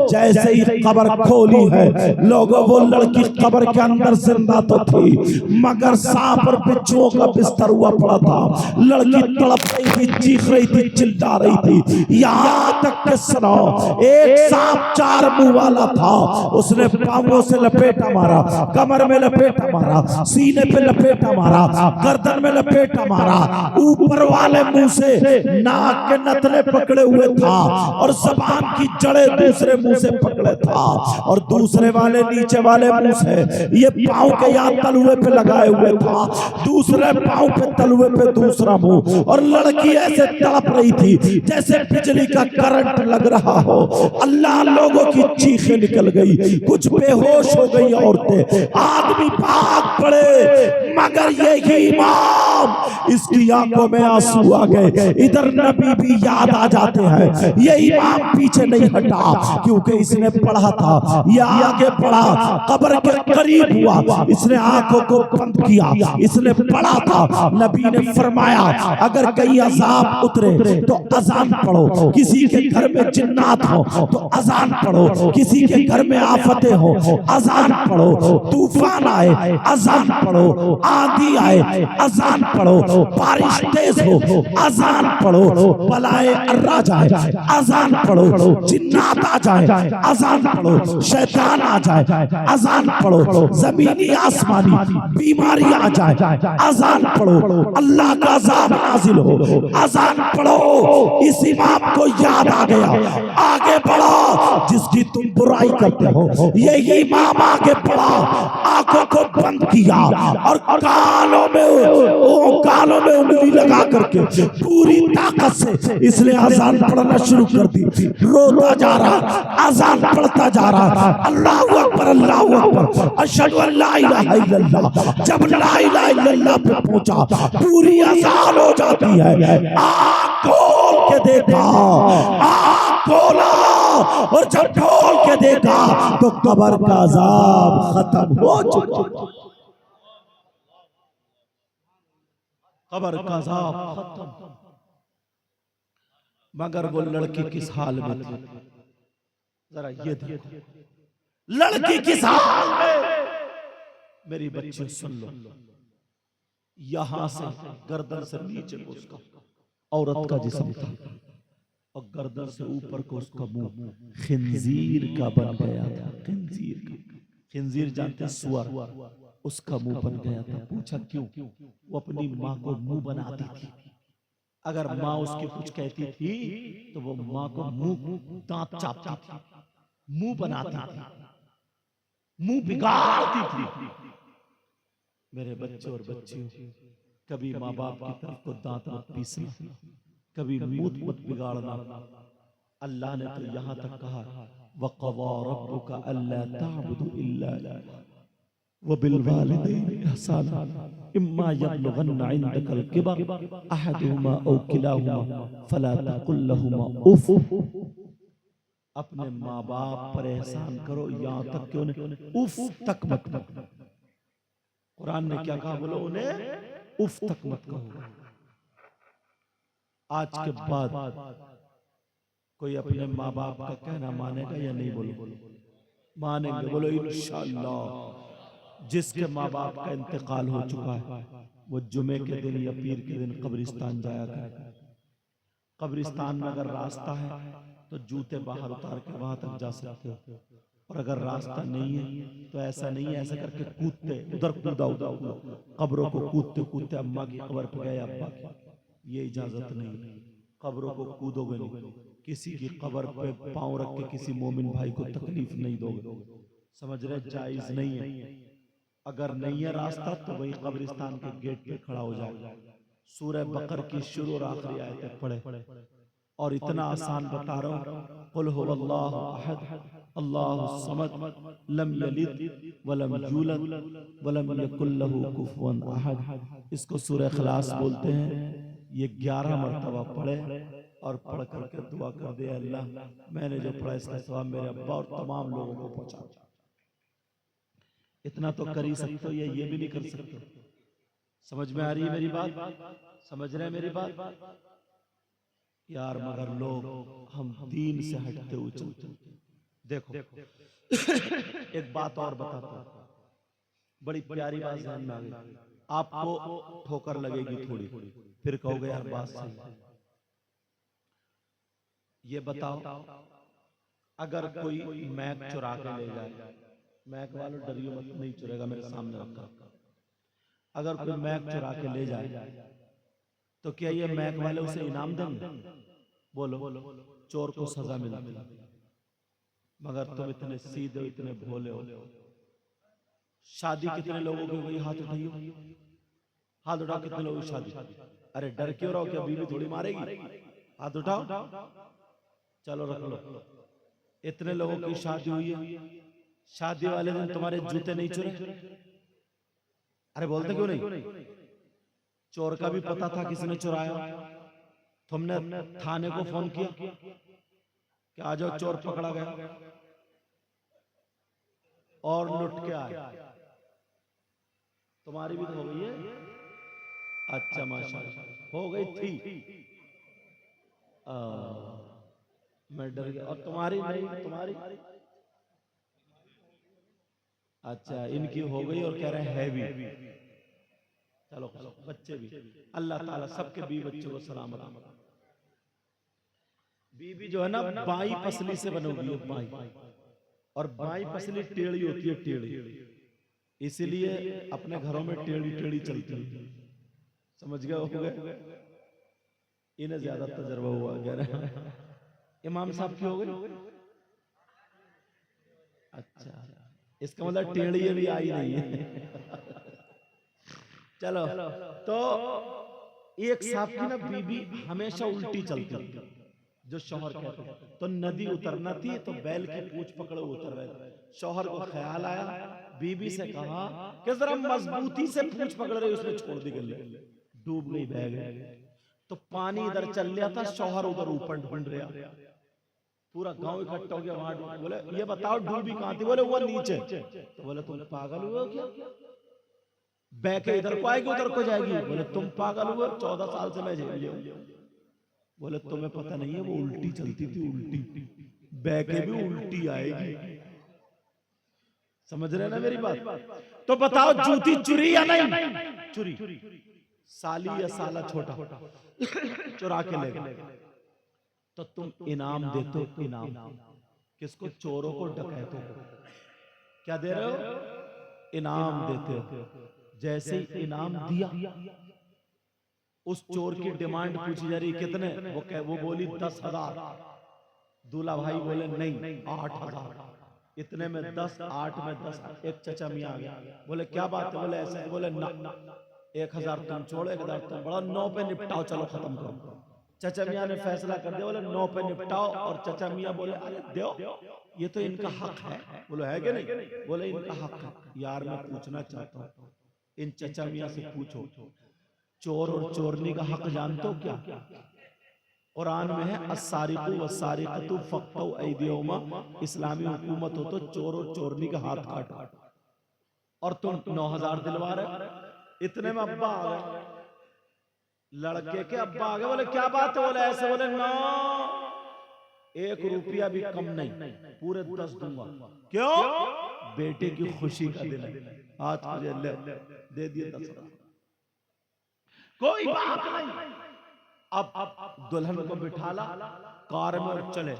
जैसे ही कब्र खोली है, लोगों, वो लड़की कब्र के अंदर जिंदा तो थी, मगर सांप और बिच्छुओं का बिस्तर हुआ पड़ा था। लड़की तड़प रही थी, चीख रही थी, चिल्ला रही थी, यहाँ तक के सुनो, एक सांप 4 मुंह वाला था, उसने पांवों से लपेटा मारा, कमर में लपेटा मारा, सीने पे लपेटा मारा, गर्दन में लपेटा मारा, ऊपर वाले मुंह से नाक के नथले पकड़े हुए था और जबान की जड़ें दूसरे मुंह से पकड़े था, और दूसरे वाले नीचे वाले मुंह से ये पांव के यहाँ तलुए पे लगाए हुए था, दूसरे पांव पे तलुए पे दूसरा मुंह। और लड़की ऐसे तड़प रही थी जैसे बिजली का करंट लग रहा हो। अल्लाह, लोगों की चीखें निकल गई, कुछ बेहोश हो गई औरतें, आदमी भाग पड़े, मगर ये इमाम, इसकी आंखों में आंसू आ गए। इधर नबी भी याद आ जाते हैं। ये इमाम पीछे नहीं हटा, क्योंकि इसने पढ़ा था, ये आगे पढ़ा, कब्र के करीब हुआ, इसने आंखों को बंद किया, इसने पढ़ा था। नबी ने फरमाया, अगर कहीं अजाब उतरे तो अजान पढ़ो, किसी के घर में जिन्नात हो तो अजान पढ़ो, किसी के घर में आफतें हो अजान पढ़ो, तूफान आए अजान पढ़ो, आंधी आए अजान पढ़ो, बारिश तेज हो अजान पढ़ो, बलाए अर्रा जाए अजान पढ़ो, जिन्नात आ जाए अजान पढ़ो, शैतान आ जाए अजान पढ़ो, जमीनी आसमानी बीमारी आ जाए अजान पढ़ो, अल्लाह का अजाब नाजिल हो अजान पढ़ो। इस इमाम को याद आ गया, आगे बढ़ो, जिसकी तुम बुराई करते हो, ये इमाम आगे बढ़ा, आंखों को बंद किया और कानों में उंगली लगा करके पूरी ताकत से इसने अजान पढ़ना शुरू कर दी। रोता जा रहा, अजान पढ़ता जा रहा, अल्लाहू अकबर अल्लाहू अकबर, अशहदु अल्ला इलाहा इल्लल्लाह। जब ला इलाहा इल्लल्लाह पे पहुंचा, पूरी अजान हो जाती है। आँख खोल के देखा, आँख खोला, और जब खोल के देखा तो कब्र का अजाब खत्म हो चुका, कब्र का अजाब खत्म। मगर वो लड़की किस हाल में थी, जरा ये देखो, लड़की किस हाल में। मेरी बच्ची सुन लो, यहां से गर्दन से नीचे को उसका औरत का जिस्म था, और गर्दन से ऊपर को उसका मुंह खिंजीर का बन गया था। खिंजीर का, खिंजीर जानते हैं, सुअर, उसका मुंह बन गया था। पूछा क्यों? वो अपनी माँ को मुंह बनाती थी। अगर माँ उसकी कुछ कहती थी तो वो माँ को मुंह दांत चापती थी, मुंह बनाती थी, मुंह बिगाड़ती थी। मेरे बच्चे और बच्चियों, कभी माँ बाप की तरफ को दांत मत पीसना, कभी मुंह मत बिगाड़ना। अल्लाह ने तो यहाँ तक कहा, वक़ज़ा रब्बुका अल्ला ता'बुदू इल्ला व बिल वालिदैनि इहसाना इम्मा यब्लुगन्ना इंदकल किबर अहदुहुमा औ किलाहुमा फला तक़ुल लहुमा उफ। अपने माँ बाप पर एहसान करो, यहाँ तक कि उन्हें उफ तक मत कहो। कुरान ने क्या कहा? बोलो उन्हें उफ तक मत कहो। आज के बाद कोई अपने माँ बाप का कहना मानेगा या नहीं? बोलो मानेंगे। बोलो इंशाअल्लाह। जिसके माँ बाप का इंतकाल हो चुका है वो जुमे के दिन या पीर के दिन कब्रिस्तान जाया करे। कब्रिस्तान में अगर रास्ता है तो जूते बाहर उतार के वहां तक जा सकते हो, और अगर रास्ता नहीं है तो ऐसा नहीं है, ऐसा करके कूदते उधर कूदा उधर कब्रों को कूदते कूदते अम्मा की कब्र पे गए, अब्बा की, ये इजाजत नहीं। कब्रों को कूदोगे नहीं, किसी की कब्र पे पांव रख के किसी मोमिन भाई को तकलीफ नहीं दोगे। समझ रहे, जायज नहीं है। अगर नहीं है रास्ता तो वही कब्रिस्तान के गेट पे खड़ा हो जाए। सूरह बकर की शुरू और आखिरी आयतें पढ़े, और इतना आसान बता रहा हूँ, कुल हुवल्लाहु अहद अल्लाहु समद लम यलिद वलम यूलद वलम यकुल लहू कुफुवन अहद। इसको सूरह इखलास बोलते हैं। ये 11 मरतबा पढ़े और पढ़ करके दुआ कर दे, अल्लाह मैंने जो पढ़ा इसका सवाब मेरे अब्बा और तमाम लोगों को पहुंचा। इतना तो कर ही सकते हो, ये भी नहीं कर सकते। समझ में आ रही है मेरी बात? समझ रहे हैं मेरी बात यार? मगर लोग हम दीन से हटते हुए चलते। देखो एक बात और बताता हूं, बड़ी प्यारी बात ध्यान में आ गई। आपको ठोकर लगेगी थोड़ी, फिर कहोगे यार बात सही है। ये बताओ, अगर कोई मैक चुरा के ले जाए, मैक वालों डरियो मत, नहीं चुरेगा, मेरे सामने रखा। अगर कोई मैक चुरा के ले जाए तो क्या ये मैक वाले उसे इनाम देंगे? बोलो, चोर को सजा मिलती। मगर तुम इतने सीधे, इतने भोले हो। शादी कितने लोगों की हुई? हाथ उठाइयो, हाथ उठाओ। कितने लोगों की शादी? अरे डर क्यों रहो, क्या बीवी थोड़ी मारेगी? हाथ उठाओ, चलो रख लो। इतने लोगों की शादी हुई है, शादी वाले दिन तुम्हारे जूते नहीं चुरे? अरे बोलते क्यों नहीं? चोर का भी पता था किसने चुराया। तुमने थाने को फोन किया कि आ जाओ चोर पकड़ा गया, और लुट के आए। तुम्हारी भी तो हो गई है। अच्छा माशाल्लाह, हो गई थी। मैं डर गया। और तुम्हारी नहीं? तुम्हारी अच्छा, इनकी हो गई और कह रहे हैं भी। चलो बच्चे भी, अल्लाह ताला सबके बीवी बच्चों को सलामत। बीवी जो है ना, बाई पसली से बनी हुई है, बाई। और बाई पसली टेढ़ी होती है, टेढ़ी। इसीलिए अपने घरों में टेढ़ी टेढ़ी चलती है। समझ गए? हो गए? इन्हें ज्यादा तजर्बा हुआ गया। इमाम साहब की हो गई। अच्छा, इसका मतलब टेढ़ी भी आई नहीं है। चलो, तो एक साहब की ना बीबी हमेशा उल्टी चलती थी, जो शौहर कहते हैं। तो नदी उतरना थी, तो बैल की पूंछ पकड़े उतर रहे थे। शौहर को ख्याल आया, बीबी से कहा कि जरा मजबूती से पूंछ पकड़ रही, उसने छोड़ दी, गले डूब गई, बह गई। तो पानी इधर चल लिया था, शौहर उधर ऊपर ढूंढ रहा। पूरा गांव इकट्ठा हो गया वहां। बोले ये बताओ डूबी कहां थी? बोले वो नीचे। तो बोले तुम पागल हुए हो क्या? बह के इधर को आएगी, उधर को जाएगी। बोले तुम पागल हुए, 14 साल से मैं झेल रहा हूं। बोले तुम्हें पता नहीं है, वो उल्टी चलती थी, उल्टी। बह के भी उल्टी आएगी। समझ रहे ना मेरी बात? तो बताओ जूती चुरी या नहीं चुरी? साली या साला छोटा चुरा के ले गए, तो तुम इनाम देते हो। इनाम किसको? चोरों को, डकैतों को। क्या दे रहे हो? इनाम देते हो। जैसे ही इनाम दिया, उस चोर की डिमांड पूछी जा रही, कितने? वो बोली 10,000। दूल्हा भाई बोले नहीं 8,000। इतने में 10, 8 में 10। एक चचा मियां आ गया, बोले क्या बात है? बोले ऐसे। बोले ना, 1,000 तुम छोड़ो, 1,000 तुम बढ़ाओ, 9 पे निपटाओ, चलो खत्म करो। चचा मियां ने फैसला कर दिया, बोले 9 पे निपटाओ। और चचा मियां बोले अरे दो, ये तो इनका हक है। बोले है कि नहीं? बोले इनका हक है। यार मैं पूछना चाहता हूँ, इन चचा मियां से पूछो, चोर और चोरनी का हक जानते हो क्या? कुरान में है अस्सारिकु वस्सारिकतु फक्तु ऐदिहुमा। इस्लामी हुकूमत हो तो चोर और चोरनी का हाथ काटो। और तुम 9,000 दिलवा रहे। इतने में अब्बा आ गए, लड़के के अब्बा आ गए। बोले क्या बात है? बोले ऐसे। बोले ना, 1 रुपया भी कम नहीं, पूरे 10 दूंगा। क्यों? बेटे की खुशी का दिन है, आज मुझे दे दिए 10,000। कोई बात नहीं। अब दुल्हन को बिठाला कार में और चले।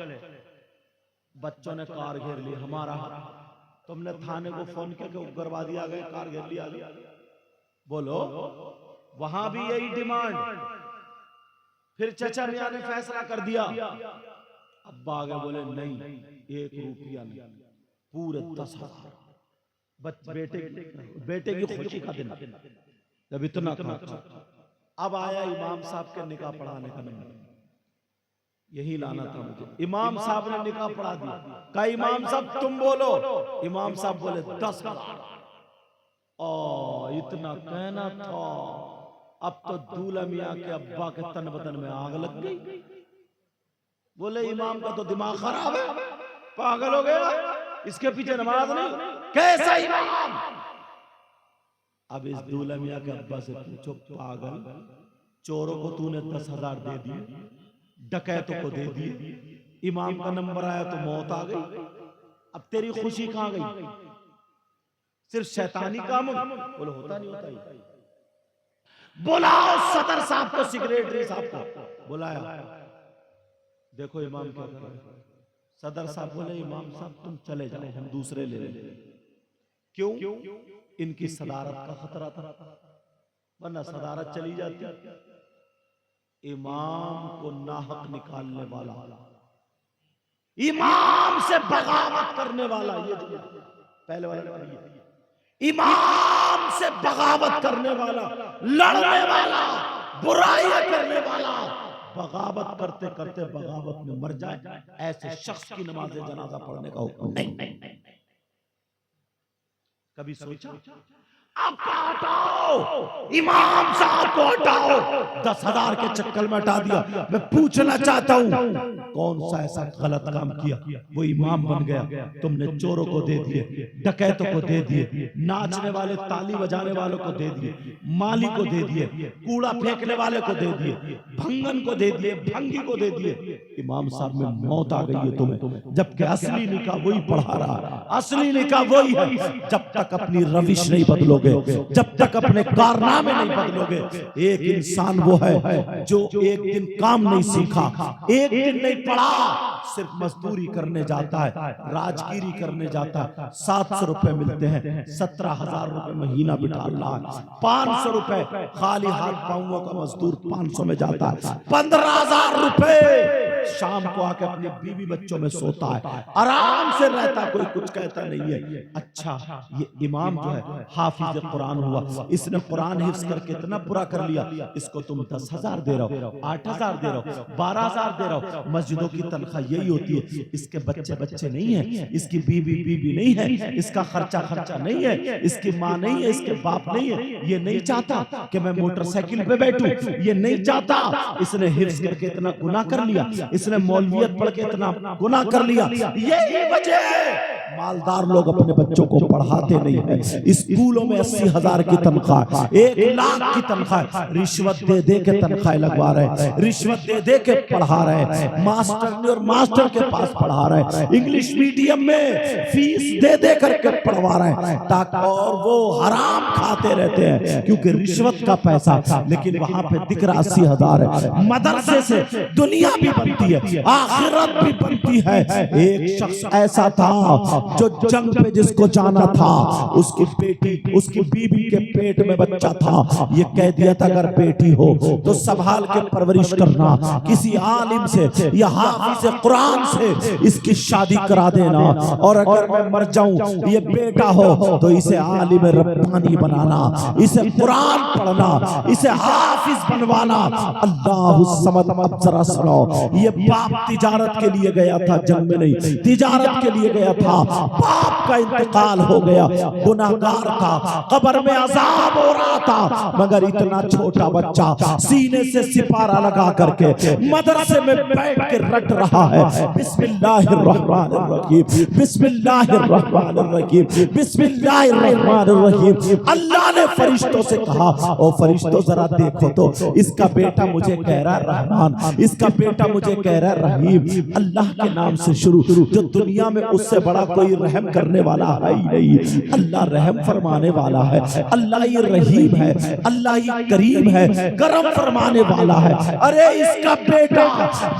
बच्चों ने कार घेर ली, हमारा। तुमने थाने को फोन किया कि उग्रवादी आ गए, कार घेर लिया। बोलो, वहां भी यही डिमांड। फिर चचा मियां ने फैसला कर दिया, अब्बा आगे बोले नहीं, 1 रुपया नहीं, पूरे 10,000। बेटे की खुशी का दिन जब इतना था। अब आया इमाम साहब के निकाह पढ़ाने का नंबर, यही लाना था मुझे। इमाम साहब ने निकाह पढ़ा दिया। कहा इमाम साहब तुम बोलो। इमाम साहब बोले 10,000। इतना कहना था, अब तो दूल्हा मियां के अब्बा के तन बदन में आग लग गई। बोले इमाम का तो दिमाग खराब है, पागल हो गया, इसके पीछे नमाज नहीं, कैसा इमाम। अब इस दूल्हा मियां के अब्बा से पूछो, पागल, चोरों को तूने 10,000 दे दिए, डकैतों को दे दिए, इमाम का नंबर आया तो मौत आ गई, अब तेरी खुशी कहां गई? सिर्फ शैतानी काम। बोलो होता नहीं होता ही। बुलाओ सदर साहब को, सेक्रेटरी साहब को बुलाया। देखो इमाम क्या कर रहे हैं। सदर साहब बोले इमाम साहब तुम चले जाओ, हम दूसरे ले लेंगे। क्यों? इनकी सदारत का खतरा था, वरना सदारत चली जाती। इमाम को नाहक निकालने वाला, इमाम से बगावत करने वाला, ये जो पहले वाला, इमाम से बगावत करने वाला, लड़ने वाला, बुराइयां करने वाला, बगावत करते करते बगावत में मर जाए, ऐसे शख्स की नमाज जनाजा पढ़ने का हुक्म नहीं। कभी सोचा? आपको हटाओ, इमाम साहब को हटाओ। 10,000 के चक्कर में हटा दिया। मैं पूछना चाहता हूं कौन सा ऐसा गलत काम किया वो इमाम बन गया? तुमने चोरों को दे दिए, डकैतों को दे दिए, नाचने वाले ताली बजाने वालों को दे दिए, माली को दे दिए, कूड़ा फेंकने वाले को दे दिए, भंगन को दे दिए, भंगी को दे दिए। इमाम साहब में मौत आ गई है तुम्हें, जबकि असली निकाह वही पढ़ा रहा, असली निकाह वही है। जब तक अपनी रविश नहीं बदलोगे, जब तक अपने कारनामे नहीं बदलोगे। एक इंसान वो है जो एक दिन काम नहीं सीखा, एक दिन नहीं पढ़ा, सिर्फ मजदूरी करने जाता है, राजगिरी करने जाता है, 700 रुपए मिलते हैं, 17,000 रुपए महीना बिठा रहा है, 500 रुपए खाली हाथ पांवों का मजदूर 500 में जाता है, 15,000 रुपए शाम को आके अपने बीवी बच्चों में सोता है, आराम से रहता, कोई कुछ कहता नहीं है। अच्छा, ये इमाम जो है हाफिज कुरान हुआ, इसने कुरान हिफ्ज करके इतना पूरा कर लिया, इसको तुम 10,000 दे रहे हो, 8,000 दे रहे हो, 12,000 दे रहे हो। मस्जिदों की तनख्वाह यही होती है। इसके बच्चे नहीं है, इसकी बीवी नहीं है, इसका खर्चा नहीं है, इसकी माँ नहीं है, इसके बाप नहीं है। ये नहीं चाहता कि मैं मोटरसाइकिल पे बैठूं, ये नहीं चाहता। इसने हिफ्ज करके इतना गुनाह कर लिया, इसने मौलवियत पढ़ के इतना गुनाह कर लिया। यही वजह है मालदार लोग अपने बच्चों को पढ़ाते नहीं है। स्कूलों में 80,000 की तनख्वाह, 1 लाख की तनख्वाह, रिश्वत दे दे के तनख्वाह लगवा रहे, रिश्वत दे दे के पढ़ा रहे, मास्टर और मास्टर के पास पढ़ा रहे, इंग्लिश मीडियम में फीस दे दे करके पढ़वा रहे हैं, ताकि और वो हराम खाते रहते हैं क्योंकि रिश्वत का पैसा। लेकिन वहां पे दिख रहा 80,000 है। मदरसे से दुनिया भी बनती है, आखिरत भी बनती है। एक शख्स ऐसा था जो जंग पे जिसको जाना था, उसकी बेटी, उसकी बीवी के पेट में बच्चा था। ये कह दिया था अगर बेटी हो तो संभाल के परवरिश करना, किसी आलिम से या हाफिज कुरान से इसकी शादी करा देना, और अगर मैं मर जाऊं ये बेटा हो तो इसे आलिम रब्बानी बनाना, इसे कुरान पढ़ना, इसे हाफिज बनवाना। अल्लाह समद। अब जरा सुनो, ये बाप तिजारत के लिए गया था, जंग में नहीं, तिजारत के लिए गया था। बाप का इंतकाल हो गया, गुनाहगार था, कब्र में अजाब हो रहा था, मगर इतना छोटा बच्चा सीने से सिपारा लगा करके मदरसे में बैठ के रट रहा है, बिस्मिल्लाहिर्रहमानिर्रहीम, बिस्मिल्लाहिर्रहमानिर्रहीम, बिस्मिल्लाहिर्रहमानिर्रहीम। अल्लाह ने फरिश्तों से कहा, ओ फरिश्तों जरा देखो तो, इसका बेटा मुझे कह रहा रहमान, इसका बेटा मुझे कह रहा रहीम। अल्लाह के नाम से शुरू, जो दुनिया में उससे बड़ा कोई रहम करने वाला है ही नहीं। अल्लाह रहम फरमाने वाला है, अल्लाह ही रहीम है, अल्लाह ही करीम है, करम फरमाने वाला है। अरे इसका बेटा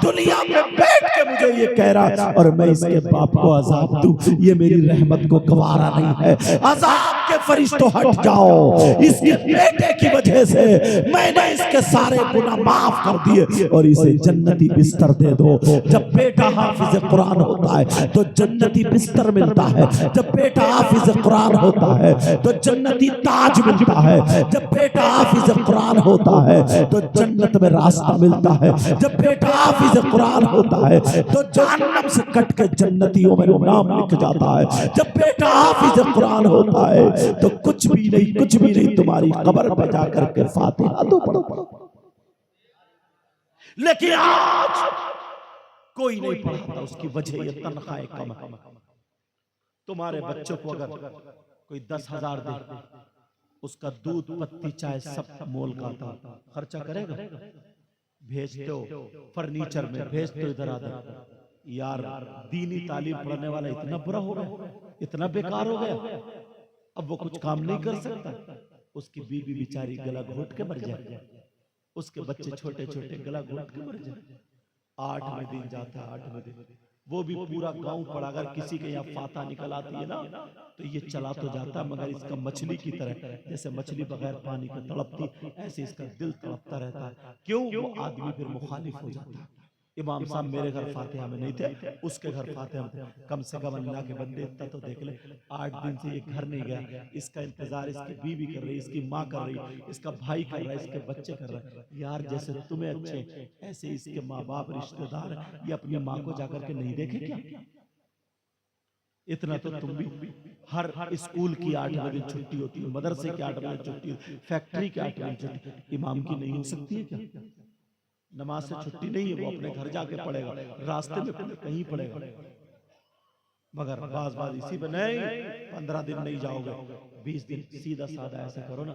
दुनिया में बैठ के मुझे ये कह रहा है और मैं इसके बाप को अजाब दूं, ये मेरी रहमत को गवारा नहीं है। अजाब के फरिश्तों हट जाओ, इसके बेटे की वजह से मैंने इसके सारे गुनाह माफ कर दिए और इसे जन्नती बिस्तर दे दो। जब बेटा हाफिज कुरान होता है तो जन्नती बिस्तर मिलता है, जब बेटा हाफिज कुरान होता है तो जन्नती ताज मिलता है, जब बेटा हाफिज कुरान होता है तो जन्नत में रास्ता मिलता है, जब बेटा हाफिज कुरान होता है तो जहन्नम से कट के जन्नतियों में नाम लिख जाता है, जब बेटा हाफिज कुरान होता है तो कुछ भी नहीं तुम्हारी कब्र पे जाकर के फातिहा तो पढ़ो। लेकिन आज कोई नहीं पढ़ाता, उसकी वजह ये तनख्वाहें कम है। तुम्हारे बच्चों को अगर कोई 10,000 दे, उसका दूध पत्ती चाय सब मोल का था, खर्चा करेगा? भेजते हो फर्नीचर में, भेजते हो इधर आधर। यार दीनी तालीम पढ़ने वाला इतना बुरा हो गया, इतना बेकार हो गया, अब वो कुछ काम नहीं कर सकता। उसकी बीवी बेचारी गला घोट के मर जाए, उसके बच्चे छोटे छोटे गला घोट के मर जाए। 8वें दिन जाता है, 8वें दिन वो भी पूरा गांव पड़ा। अगर किसी के यहाँ फाता निकल आती है ना तो ये चला तो जाता, मगर इसका मछली की तरह, जैसे मछली बगैर पानी का तड़पती, ऐसे इसका दिल तड़पता रहता है। क्यों? वो आदमी फिर मुखालिफ हो जाता है। इमाम साहब मेरे घर फातिहा में नहीं थे, उसके घर फातिहा में थे। कम से कम अल्लाह के बंदे इतना तो देख ले, 8 दिन से ये घर नहीं गया, इसका इंतजार इसकी बीवी कर रही, इसकी माँ कर रही, इसका भाई कर रहा है, इसके बच्चे कर रहे हैं। यार जैसे तुम्हें अच्छे ऐसे इसके माँ बाप रिश्तेदार ये अपनी माँ को जाकर के नहीं देखे क्या? इतना तो तुम भी, हर स्कूल की 8वें दिन छुट्टी होती है, मदरसे की 8वें दिन छुट्टी होती है, फैक्ट्री की 8वें दिन छुट्टी, इमाम की नहीं हो सकती है क्या? नमाज से छुट्टी नहीं है, वो अपने घर जाके पढ़ेगा, रास्ते में कहीं पढ़ेगा। मगर बाज इसी पे नहीं, 15 दिन नहीं जाओगे, 20 दिन सीधा साधा ऐसे करो ना,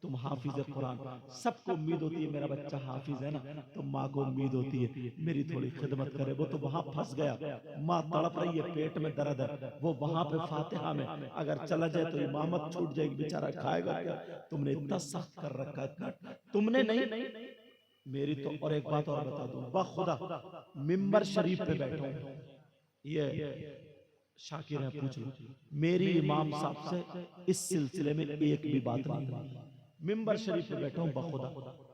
तुम हाफिज कुरान। सबको उम्मीद होती है मेरा बच्चा हाफिज है ना, तो माँ को उम्मीद होती है मेरी थोड़ी खिदमत करे। वो तो वहां फंस गया, माँ तड़प रही है, पेट में दर्द है, वो वहां पे फातिहा में अगर चला जाए तो इमामत छूट जाएगी, बेचारा खाएगा क्या? तुमने इतना सख्त कर रखा है, तुमने नहीं। मेरी तो और एक बात और बता दूं, बखुदा मिंबर शरीफ पे बैठा हूं, ये शाकिर है, पूछ लो, मेरी इमाम साहब से इस सिलसिले में एक भी बात नहीं हुई। मिंबर शरीफ पे बैठा हूं बखुदा,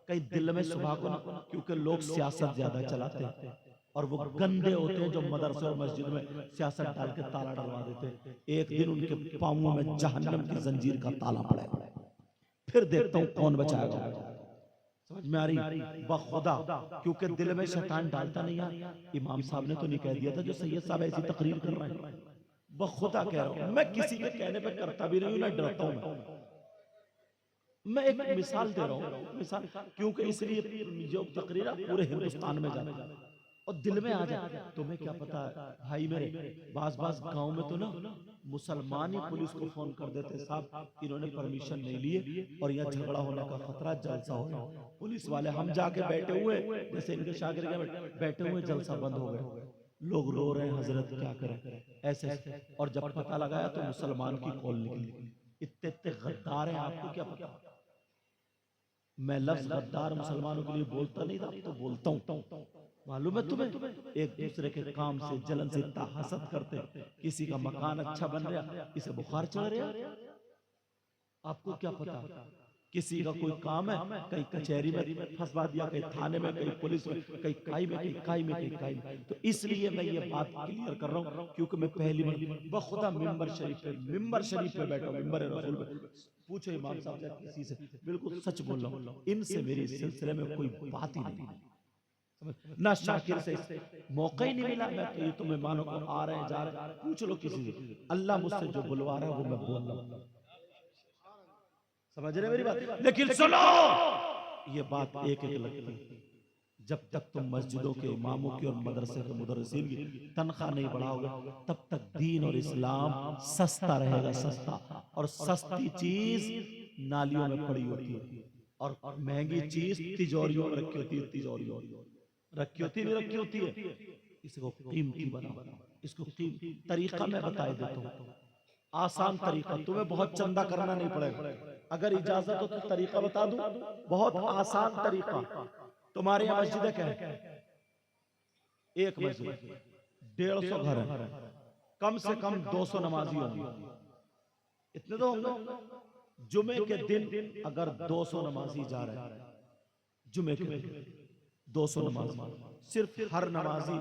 कहीं दिल में सुबह को ना, क्योंकि लोग सियासत ज्यादा चलाते हैं और वो गंदे होते हैं जो मदरसे और मस्जिद में सियासत डाल के ताला डलवा देते हैं। एक दिन उनके पांवों में जहन्नम की जंजीर का ताला पड़ेगा, फिर देखता हूं कौन बचाएगा। समझ में आ रही? बखुदा, क्योंकि दिल में शैतान डालता नहीं है। इमाम साहब ने तो नहीं कह दिया था जो सैयद साहब ऐसी तकरीर कर रहे हैं, बखुदा कह रहा हूं। मैं किसी के कहने पे करता भी नहीं हूं, ना डरता हूं। मैं एक मिसाल दे रहा हूं, मिसाल क्योंकि इसलिए जो तकरीर पूरे हिंदुस्तान में जाता है और दिल में आ जाए। तुम्हें क्या पता भाई मेरे, बास गांव में तो ना मुसलमान ही पुलिस को फोन कर देते, साहब इन्होंने परमिशन नहीं लिए और यहाँ झगड़ा होने का खतरा, जलसा होना। पुलिस वाले हम जाके बैठे हुए, जैसे इनके शागिर्द बैठे हुए, जलसा बंद हो गए, लोग रो रहे हैं, हजरत क्या करें ऐसे। और जब पता लगाया तो मुसलमान की कॉल निकली। इतने गद्दार हैं, आपको क्या पता? मैं लफ्ज गद्दार मुसलमानों के लिए बोलता नहीं था, तो बोलता हूँ। मालूम है तुम्हें, एक दूसरे के काम से जलन से इतना हसद करते, किसी का मकान अच्छा बन रहा, इसे बुखार चढ़ रहा, आपको क्या पता? किसी का कोई काम है, कहीं कचहरी में फंसवा दिया, कहीं थाने में, कहीं पुलिस में, कहीं काई में, कहीं काई में, कहीं काई में। तो इसलिए मैं ये बात क्लियर कर रहा हूँ, क्योंकि मैं पहली बार बखुदा मिंबर शरीफ पे बैठा, मिंबर रसूल पे। पूछो इमाम साहब से, किसी से, बिल्कुल सच बोल रहा हूँ, इनसे मेरी इस सिलसिले में कोई बात ही नहीं, ना शाकिर से मौका ही नहीं मिला। मैं तो ये तो मेहमानों को आ रहे हैं जा रहे हैं, पूछ लो किसी से, अल्लाह मुझसे जो बुलवा रहा है वो मैं बोल रहा हूँ। समझ रहे मेरी बात? लेकिन सुनो, ये बात एक लगती है, जब तक तुम मस्जिदों के इमामों की और मदरसे के मुदर्रिसीन की तनख्वाह नहीं बढ़ाओगे, तब तक दीन और इस्लाम सस्ता रहेगा, सस्ता। और सस्ती चीज नालियों में पड़ी होती है और महंगी चीज तिजोरियों में रखी होती है, तिजोरियों रखी होती नहीं रखी होती है। इसको कीमती बनाओ, इसको तरीका मैं बता देता हूँ, आसान तरीका, तुम्हें बहुत चंदा करना नहीं पड़ेगा। अगर इजाजत हो तो तरीका बता दूं, बहुत आसान तरीका। तुम्हारे यहाँ मस्जिद क्या है? एक मस्जिद 150 घर है, कम से कम 200 नमाजी होंगे। इतने तो होंगे। जुमे के दिन अगर 200 नमाजी जा रहे हैं, जुमे के दिन 200 नमाजी, सिर्फ हर नमाजी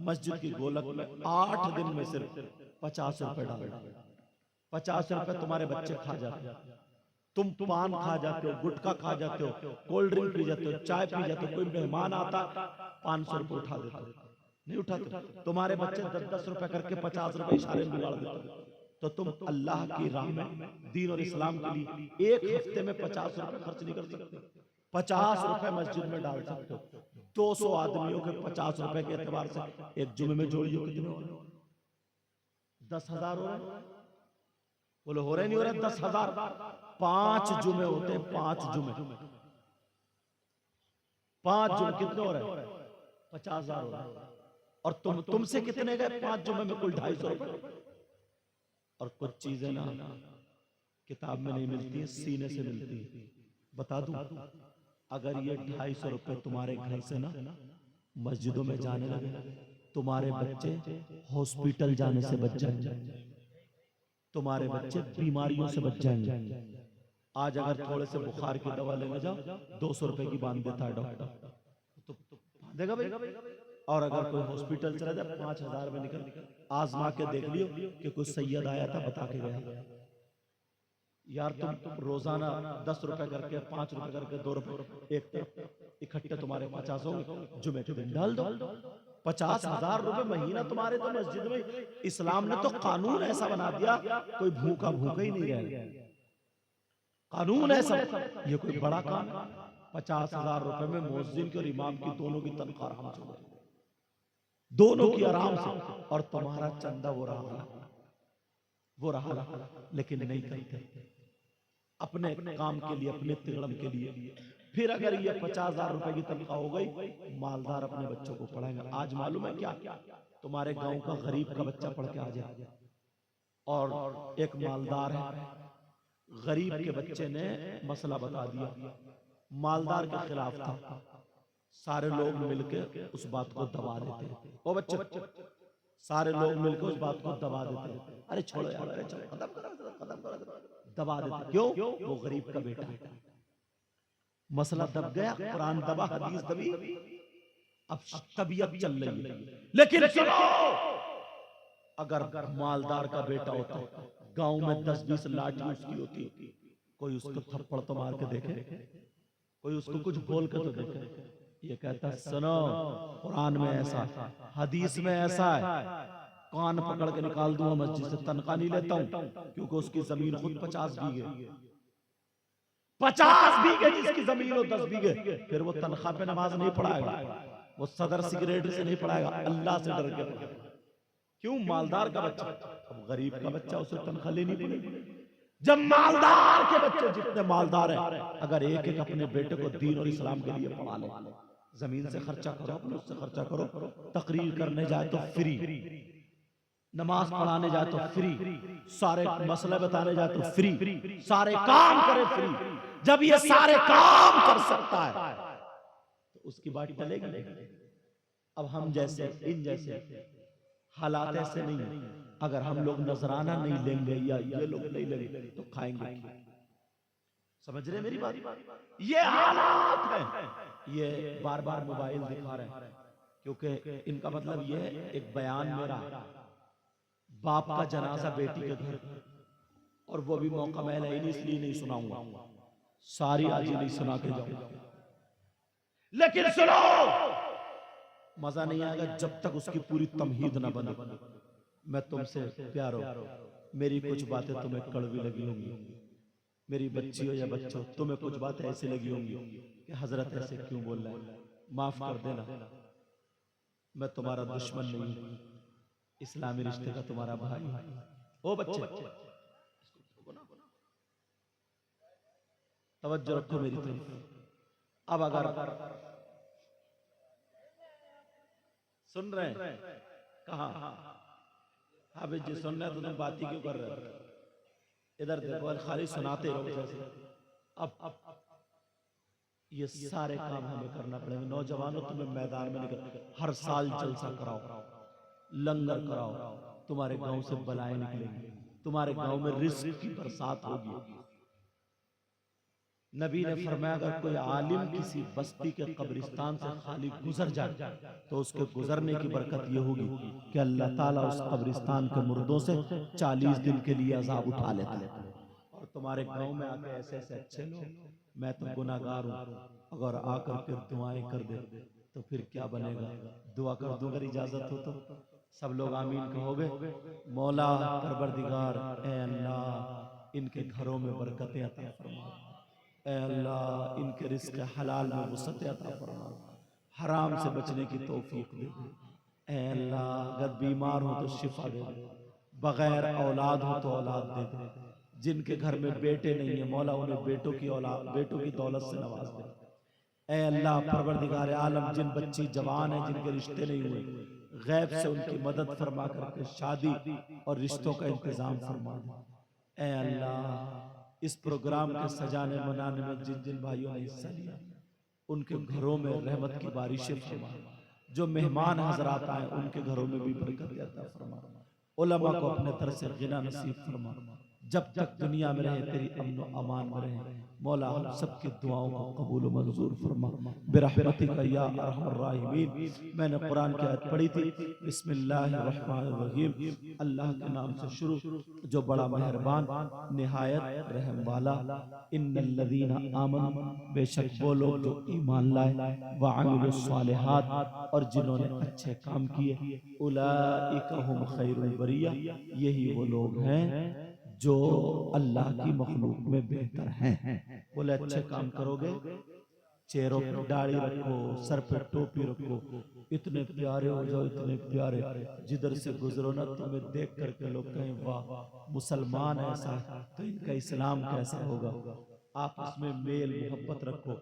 मस्जिद की गोलक में 8 दिन में सिर्फ 50 रुपए डाल, 50 रुपए तुम्हारे बच्चे खा जाते हैं। तुम पान खा जाते हो, गुटखा खा जाते हो, कोल्ड ड्रिंक पी जाते हो, चाय पी जाते हो, कोई मेहमान आता 500 रुपए उठा देते हो, नहीं उठाते। तुम्हारे बच्चे 10-10 रुपए करके 50 रुपए इशारे में बिगाड़ देते हो। तो तुम अल्लाह की राह में, दीन और इस्लाम के लिए एक हफ्ते में 50 रुपए खर्च नहीं कर सकते। 50 रुपए मस्जिद में डाल सकते हो। 200 आदमियों के 50 रुपए के एतबार से एक जुमे में जोड़िए कितने हो रहे? 10,000 हो रहे? बोलो हो रहे नहीं हो रहे? 10,000। 5 जुमे होते हैं, 5 जुमे, 5 जुमे कितने हो रहे? 50,000 हो रहे। और तुमसे कितने गए 5 जुमे में? कुल 250 रुपए। और कुछ चीजें ना किताब में नहीं मिलती, सीने से मिलती है। बता दूं, अगर ये 250 रुपए तुम्हारे घर से ना मस्जिदों में जाने लगे, तुम्हारे बच्चे हॉस्पिटल जाने से बच जाएंगे, तुम्हारे बच्चे बीमारियों से बच जाएंगे। आज अगर थोड़े से बुखार की दवा लेने जाओ, 200 रुपए की बांध देता है डॉक्टर, तो बांधेगा भाई। और अगर कोई हॉस्पिटल चला जाए 5,000 में निकल, आजमा के देख लियो कि कोई सैयद आया था बता के गया, यार तुम रोजाना 10 रुपए करके, 5 रुपए करके, 2 रुपए एक तरफ इकट्ठे तुम्हारे 50 होंगे, जुमे के दिन डाल दो। 50,000 रुपए महीना तुम्हारे तो मस्जिद में। इस्लाम ने तो कानून ऐसा बना दिया, कोई भूखा भूखा ही नहीं रहे। कानून ऐसा, ये कोई बड़ा काम? 50,000 रुपए में मुअज्जिन की और इमाम की दोनों की तनख्वाह आराम से, दोनों की आराम से, और तुम्हारा चंदा वो रहा, लेकिन नहीं करते अपने काम के लिए, अपने तिगड़म के लिए। फिर अगर ये 50,000 रुपए की तनख्वाह हो गई, मालदार अपने बच्चों को पढ़ाएंगे। आज मालूम है क्या, तुम्हारे गांव का गरीब का बच्चा पढ़ के आ जाए, और एक मालदार है, गरीब के बच्चे ने मसला बता दिया, मालदार के खिलाफ था, सारे लोग मिलकर उस बात को दबा देते। ओ बच्चे, सारे लोग मिलकर उस बात को दबा देते। अरे छोड़ो यार, अरे चलो खत्म करो, दबा देते। क्यों? वो गरीब का बेटा है। मसला दब गया, कुरान दबा, हदीस दबी, अब तबीयत चल रही है। लेकिन सुनो, अगर मालदार का बेटा होता, गांव में 10-20 लाठी उसकी होती, कोई उसको थप्पड़ तो मार के देखे, कोई उसको कुछ बोल के तो देखे। ये कहता है सुनो, कुरान में ऐसा, हदीस में ऐसा है, कान पकड़ के निकाल दूंगा मस्जिद से, तनख्वाह नहीं लेता हूं, क्योंकि उसकी जमीन खुद 50 बीघे, 50 बीघे जिसकी जमीन हो 10 बीघे, फिर वो तनख्वाह पे नमाज नहीं पढ़ाएगा, वो सदर सेक्रेटरी से नहीं पढ़ाएगा, अल्लाह से डर के पढ़ाएगा। क्यों? मालदार का बच्चा। अब गरीब का बच्चा, उसे तनख्वाह लेनी पड़ेगी। जब मालदार के बच्चे, जितने मालदार हैं, अगर एक एक अपने बेटे को दीन और इस्लाम के लिए पढ़ा ले, जमीन से खर्चा करो, अपने उससे खर्चा करो, तकरीर करने जाए तो फ्री, नमाज पढ़ाने जाए तो फ्री, सारे मसले बताने जाए तो फ्री, सारे काम करे फ्री। जब ये सारे काम कर सकता है तो उसकी बात चलेगी। अब हम जैसे, इन जैसे हालात ऐसे नहीं, अगर हम लोग नजराना नहीं लेंगे या ये लोग नहीं लेंगे तो खाएंगे। समझ रहे मेरी बात? ये हालात है। ये बार बार मोबाइल दिखा रहे हैं, क्योंकि इनका मतलब ये है, एक बयान मेरा, बाप का जनाजा बेटी के घर, और वो भी मौका मैं नहीं, इसलिए नहीं सुनाऊंगा, सारी आज ही नहीं सुना के जाऊंगा। लेकिन सुनो, मजा नहीं आएगा जब तक उसकी पूरी तमहीद ना बने। मैं तुमसे प्यारो, मेरी कुछ बातें तुम्हें कड़वी लगी होंगी, मेरी बच्ची हो या बच्चों, तुम्हें कुछ बातें ऐसी लगी होंगी कि हजरत ऐसे क्यों बोल रहा है, माफ कर देना, मैं तुम्हारा दुश्मन नहीं हूं, इस्लामी रिश्ते का तुम्हारा भाई। ओ बच्चे, तवज्जो रखो मेरी तरफ। अब अगर सुन रहे हैं, कहा हाफिज जी सुन रहे हैं, तो तुम बात ही क्यों कर रहे हो? इधर देखो, खाली सुनाते रहो जैसे। अब ये सारे काम हमें करना पड़ेगा। नौजवानों, तुम्हें मैदान में निकल, हर साल जलसा कराओ, लंगर कराओ, तुम्हारे गांव से बलाएं निकलेंगी, तुम्हारे गांव में रिस्क की बरसात होगी। नबी ने फरमाया अगर कोई आलिम किसी बस्ती के कब्रिस्तान से खाली गुजर जाए तो उसके गुजरने की बरकत ये होगी कि अल्लाह ताला उस कब्रिस्तान के मुर्दों से 40 दिन के लिए अजाब उठा लेता है। और तुम्हारे गांव में आके ऐसे ऐसे अच्छे लोग, मैं तो गुनाहगार हूँ, अगर आकर के दुआएं कर दे तो फिर क्या बनेगा। दुआ कर दूं अगर इजाजत हो तो सब लोग आमीन कहोगे। मौला परवरदिगार, ए अल्लाह इनके घरों में बरकतें अता फरमा, ए अल्लाह इनके रिस्क हलाल में वसअत अता फरमा, हराम से बचने की तौफीक दे दे। ए अल्लाह अगर बीमार हो तो शिफा दे दे, बगैर औलाद हो तो औलाद दे दे, जिनके घर में बेटे नहीं है मौला उन्हें बेटों की औलाद, बेटों की दौलत से नवाज दे। ए अल्लाह परवरदिगार आलम जिन बच्ची जवान है जिनके रिश्ते नहीं हुए, गैब से उनकी मदद फरमा करके शादी और रिश्तों का इंतजाम फरमा दे। ए अल्लाह इस प्रोग्राम के सजाने मनाने में जिन जिन भाइयों ने हिस्सा लिया उनके घरों में रहमत की बारिशें फरमा, जो मेहमान हजरात आए उनके घरों में भी बरकत अता फरमा, उलमा को अपने तरफ से गिना नसीब फरमा, जब तक दुनिया में रहे तेरी अमन व अमान में रहे मौला हम सबकी दुआओं को कबूल व मंजूर फरमा बिरहमतिका या अरहमर राहिमीन। मैंने कुरान की आयत पढ़ी थी, बिस्मिल्लाहिर्रहमानिर्रहीम, अल्लाह के नाम से शुरू जो बड़ा मेहरबान निहायत रहम वाला। इन्नल्लज़ीना आमनू, बेशक वो लोग जो ईमान लाए, व अमिलुस सालिहात और जिन्होंने अच्छे काम किए, उलाइका हुम खैरुल बरिया, यही वो लोग हैं जो अल्लाह की मखलूक में बेहतर हैं। बोले अच्छे काम करोगे, चेहरों पर दाढ़ी रखो, सर पर टोपी रखो, इतने प्यारे हो जाओ, इतने प्यारे, जिधर से गुजरो ना तुम्हें देख करके लोग कहें वाह मुसलमान ऐसा तो इनका इस्लाम कैसा होगा। आप उसमें मेल मोहब्बत रखो,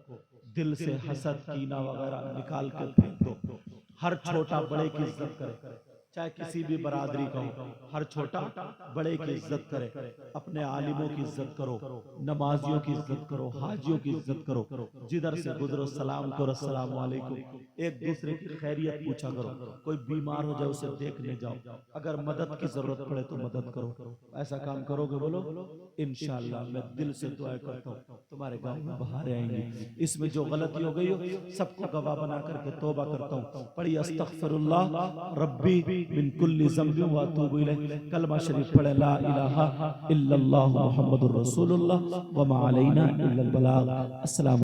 दिल से हसद कीना वगैरह निकाल कर फेंक दो। हर छोटा बड़े की इज्जत करे, चाहे किसी भी बरादरी का हो, हर छोटा बड़े की इज्जत करे, अपने आलिमों की इज्जत करो, नमाजियों की इज्जत करो, हाजियों की इज्जत करो, जिधर से गुजरो सलाम करो, अस्सलाम वालेकुम, एक दूसरे की खैरियत पूछा करो, कोई बीमार हो जाए उसे देखने जाओ, अगर मदद की जरूरत पड़े तो मदद करो। ऐसा काम करोगे बोलो इंशाअल्लाह मैं दिल से दुआ करता हूँ तुम्हारे गाँव में बहारें आएंगी। इसमें जो गलती हो गई हो सबको गवाह बना करके तौबा करता हूँ। पढ़िए अस्तगफिरुल्लाह रब्बी मिन कुल्ली ज़ंबिन व अतूबु इलैह। कलमा शरीफ पढ़े ला इलाहा इल्लल्लाह मुहम्मदुर रसूलुल्लाह व मा अलैना इल्लल बलाग। अस्सलाम।